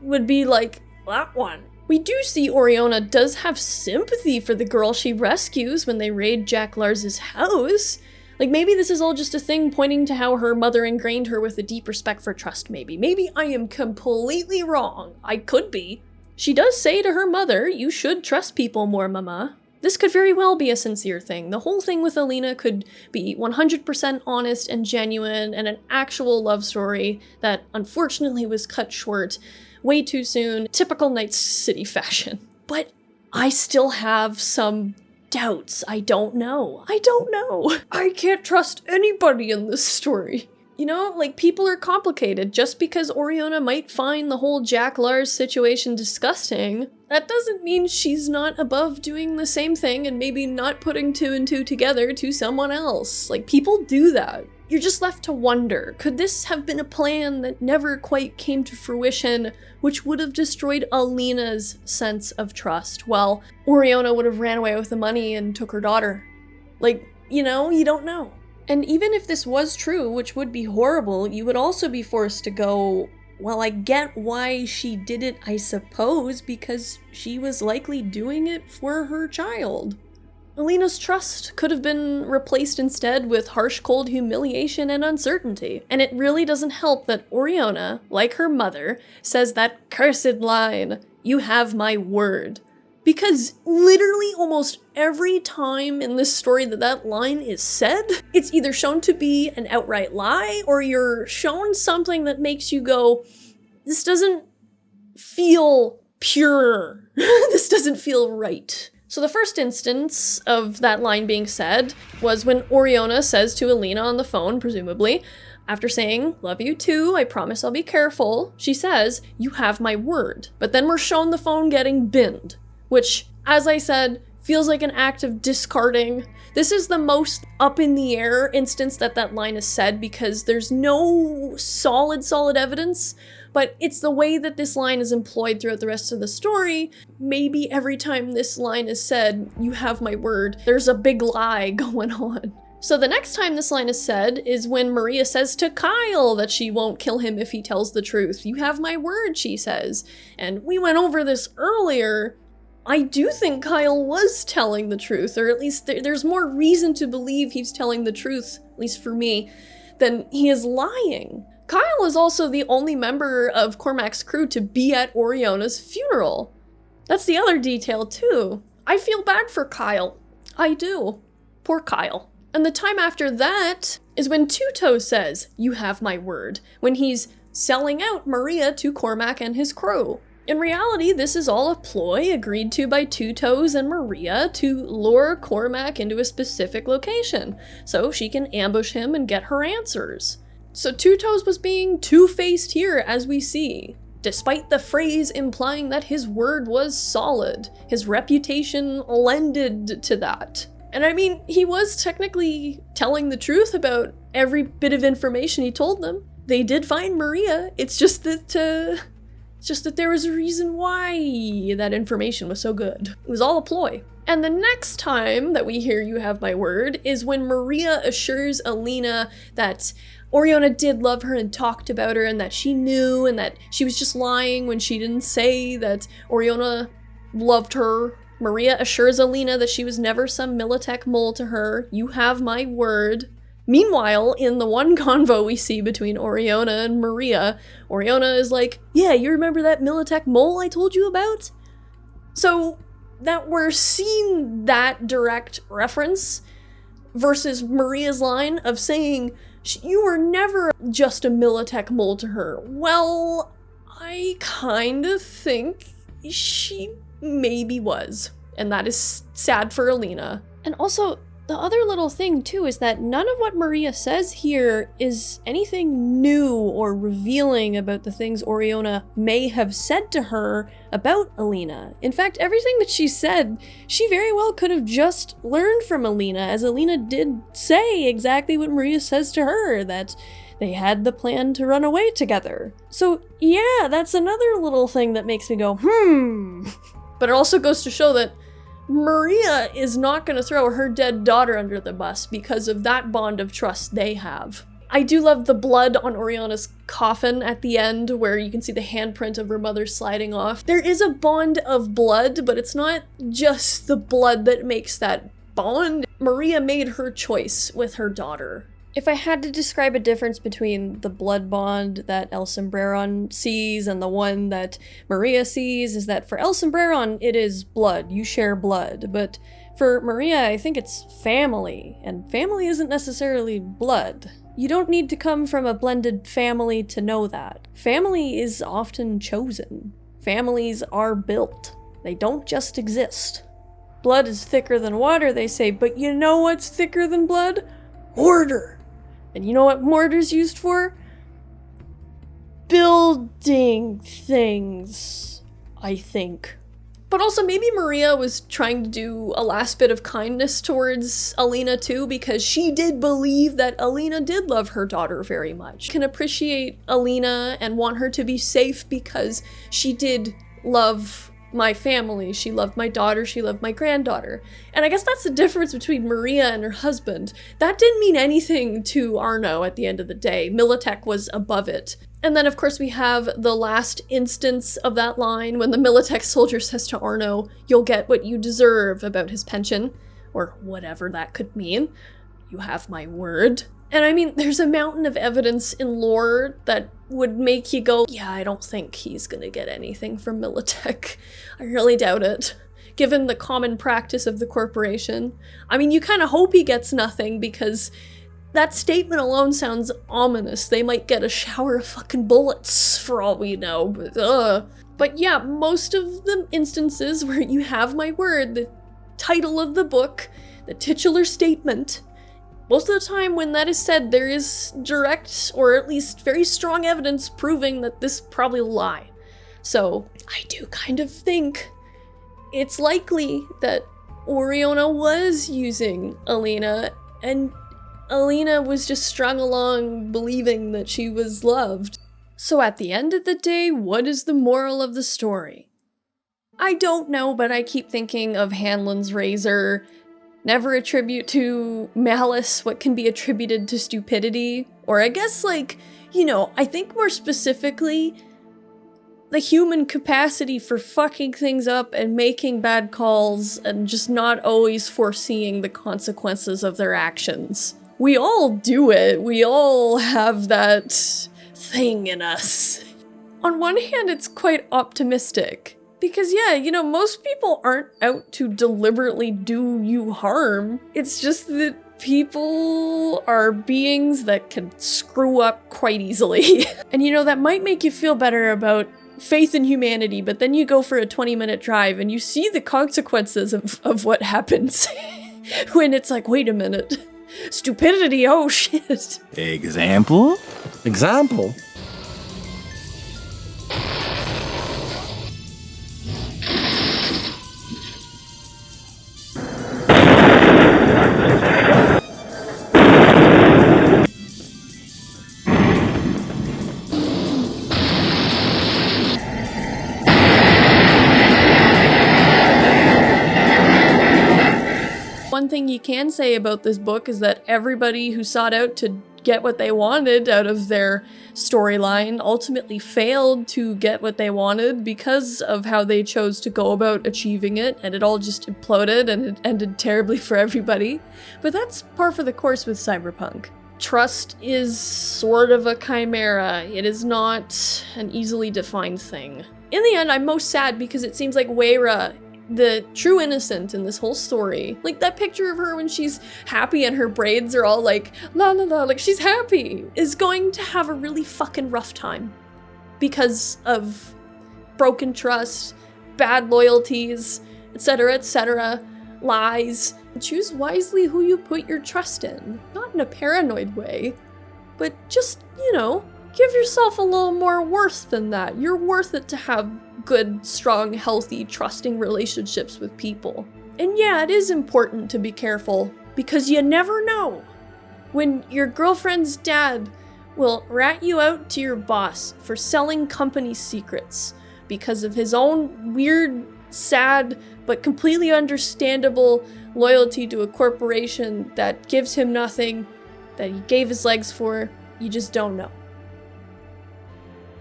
would be like, that one. We do see Oriona does have sympathy for the girl she rescues when they raid Jack Lars's house. Like, maybe this is all just a thing pointing to how her mother ingrained her with a deep respect for trust, maybe. Maybe I am completely wrong. I could be. She does say to her mother, you should trust people more, mama. This could very well be a sincere thing. The whole thing with Alina could be 100% honest and genuine and an actual love story that unfortunately was cut short way too soon, typical Night City fashion. But I still have some doubts. I don't know. I can't trust anybody in this story. You know, like, people are complicated. Just because Oriona might find the whole Jack Lars situation disgusting, that doesn't mean she's not above doing the same thing and maybe not putting two and two together to someone else. Like, people do that. You're just left to wonder, could this have been a plan that never quite came to fruition, which would have destroyed Alina's sense of trust, while Oriona would have ran away with the money and took her daughter? Like, you know, you don't know. And even if this was true, which would be horrible, you would also be forced to go, well, I get why she did it, I suppose, because she was likely doing it for her child. Alina's trust could have been replaced instead with harsh, cold humiliation and uncertainty. And it really doesn't help that Oriona, like her mother, says that cursed line, you have my word. Because literally almost every time in this story that line is said, it's either shown to be an outright lie or you're shown something that makes you go, this doesn't feel pure. This doesn't feel right. So the first instance of that line being said was when Oriona says to Alina on the phone, presumably, after saying, love you too, I promise I'll be careful, she says, you have my word. But then we're shown the phone getting binned, which, as I said, feels like an act of discarding. This is the most up in the air instance that line is said because there's no solid evidence, but it's the way that this line is employed throughout the rest of the story. Maybe every time this line is said, you have my word, there's a big lie going on. So the next time this line is said is when Maria says to Kyle that she won't kill him if he tells the truth. You have my word, she says. And we went over this earlier. I do think Kyle was telling the truth, or at least there's more reason to believe he's telling the truth, at least for me, than he is lying. Kyle is also the only member of Cormac's crew to be at Oriona's funeral. That's the other detail too. I feel bad for Kyle. I do. Poor Kyle. And the time after that is when Tuto says, you have my word, when he's selling out Maria to Cormac and his crew. In reality, this is all a ploy agreed to by Two Toes and Maria to lure Cormac into a specific location, so she can ambush him and get her answers. So Two Toes was being two-faced here, as we see, despite the phrase implying that his word was solid. His reputation lended to that. And I mean, he was technically telling the truth about every bit of information he told them. They did find Maria, it's just that there was a reason why that information was so good. It was all a ploy. And the next time that we hear you have my word is when Maria assures Alina that Oriona did love her and talked about her and that she knew and that she was just lying when she didn't say that Oriona loved her. Maria assures Alina that she was never some Militech mole to her. You have my word. Meanwhile, in the one convo we see between Oriona and Maria, Oriona is like, yeah, you remember that Militech mole I told you about? So that we're seeing that direct reference versus Maria's line of saying, you were never just a Militech mole to her. Well, I kind of think she maybe was. And that is sad for Alina. And also, the other little thing too is that none of what Maria says here is anything new or revealing about the things Oriona may have said to her about Alina. In fact, everything that she said, she very well could have just learned from Alina, as Alina did say exactly what Maria says to her, that they had the plan to run away together. So yeah, that's another little thing that makes me go, But it also goes to show that Maria is not going to throw her dead daughter under the bus because of that bond of trust they have. I do love the blood on Oriona's coffin at the end, where you can see the handprint of her mother sliding off. There is a bond of blood, but it's not just the blood that makes that bond. Maria made her choice with her daughter. If I had to describe a difference between the blood bond that El Sombreron sees and the one that Maria sees, is that for El Sombreron, it is blood. You share blood. But for Maria, I think it's family. And family isn't necessarily blood. You don't need to come from a blended family to know that. Family is often chosen. Families are built. They don't just exist. Blood is thicker than water, they say, but you know what's thicker than blood? Mortar! And you know what mortar's used for? Building things, I think. But also maybe Maria was trying to do a last bit of kindness towards Alina too, because she did believe that Alina did love her daughter very much. Can appreciate Alina and want her to be safe because she did love my family, she loved my daughter, she loved my granddaughter. And I guess that's the difference between Maria and her husband. That didn't mean anything to Arno at the end of the day. Militech was above it. And then of course we have the last instance of that line when the Militech soldier says to Arno, "You'll get what you deserve," about his pension, or whatever that could mean. You have my word. And I mean, there's a mountain of evidence in lore that would make you go, yeah, I don't think he's gonna get anything from Militech. I really doubt it, given the common practice of the corporation. I mean, you kind of hope he gets nothing, because that statement alone sounds ominous. They might get a shower of fucking bullets, for all we know, But yeah, most of the instances where you have my word, the title of the book, the titular statement, most of the time when that is said, there is direct, or at least very strong evidence proving that this probably a lie. So I do kind of think it's likely that Oriona was using Alina, and Alina was just strung along believing that she was loved. So at the end of the day, what is the moral of the story? I don't know, but I keep thinking of Hanlon's razor. Never attribute to malice what can be attributed to stupidity. Or I guess, like, you know, I think more specifically, the human capacity for fucking things up and making bad calls and just not always foreseeing the consequences of their actions. We all do it. We all have that thing in us. On one hand, it's quite optimistic. Because yeah, you know, most people aren't out to deliberately do you harm. It's just that people are beings that can screw up quite easily. And you know, that might make you feel better about faith in humanity, but then you go for a 20-minute drive and you see the consequences of what happens. When it's like, wait a minute, stupidity, oh shit. Example? Example? One thing you can say about this book is that everybody who sought out to get what they wanted out of their storyline ultimately failed to get what they wanted because of how they chose to go about achieving it, and it all just imploded and it ended terribly for everybody. But that's par for the course with Cyberpunk. Trust is sort of a chimera. It is not an easily defined thing. In the end, I'm most sad because it seems like Weira, the true innocent in this whole story, like that picture of her when she's happy and her braids are all like la la la, like she's happy, is going to have a really fucking rough time because of broken trust, bad loyalties, etc., etc., lies. Choose wisely who you put your trust in. Not in a paranoid way, but just, you know, give yourself a little more worth than that. You're worth it to have good, strong, healthy, trusting relationships with people. And yeah, it is important to be careful, because you never know when your girlfriend's dad will rat you out to your boss for selling company secrets because of his own weird, sad, but completely understandable loyalty to a corporation that gives him nothing, that he gave his legs for. You just don't know.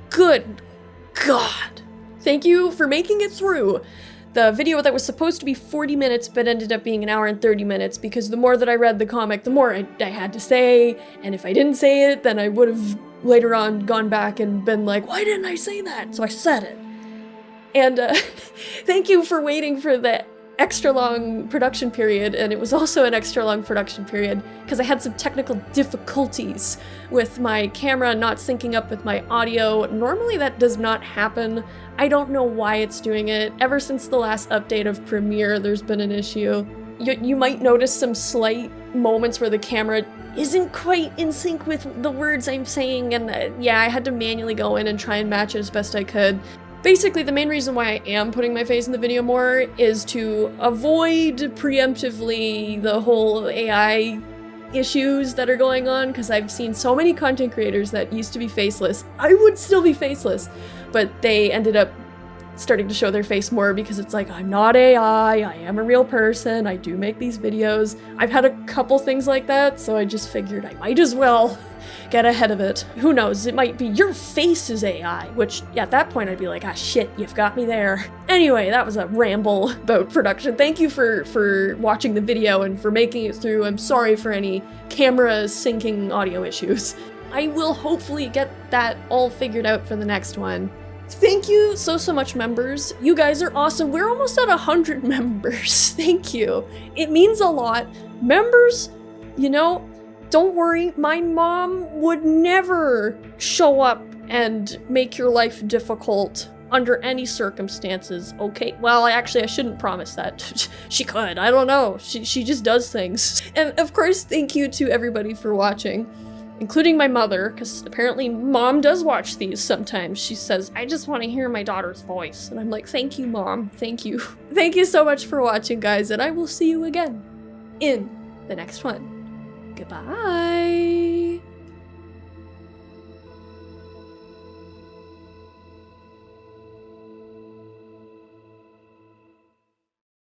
Good God. Thank you for making it through the video that was supposed to be 40 minutes but ended up being an hour and 30 minutes because the more that I read the comic, the more I had to say, and if I didn't say it, then I would have later on gone back and been like, why didn't I say that? So I said it. And thank you for waiting for the extra long production period, and it was also an extra long production period because I had some technical difficulties with my camera not syncing up with my audio. Normally that does not happen. I don't know why it's doing it. Ever since the last update of Premiere, there's been an issue. You might notice some slight moments where the camera isn't quite in sync with the words I'm saying, and yeah, I had to manually go in and try and match it as best I could. Basically, the main reason why I am putting my face in the video more is to avoid preemptively the whole AI issues that are going on, because I've seen so many content creators that used to be faceless. I would still be faceless, but they ended up starting to show their face more because it's like, I'm not AI, I am a real person, I do make these videos. I've had a couple things like that, so I just figured I might as well get ahead of it. Who knows, it might be your face is AI, which at that point I'd be like, ah shit, you've got me there. Anyway, that was a ramble about production. Thank you for watching the video and for making it through. I'm sorry for any camera syncing audio issues. I will hopefully get that all figured out for the next one. Thank you so much, members. You guys are awesome. We're almost at 100 members. Thank you. It means a lot. Members, you know, don't worry, my mom would never show up and make your life difficult under any circumstances, okay? Well, actually, I shouldn't promise that. She could, I don't know. She just does things. And of course, thank you to everybody for watching, including my mother, because apparently mom does watch these sometimes. She says, I just want to hear my daughter's voice. And I'm like, thank you, mom, thank you. Thank you so much for watching, guys, and I will see you again in the next one. Goodbye.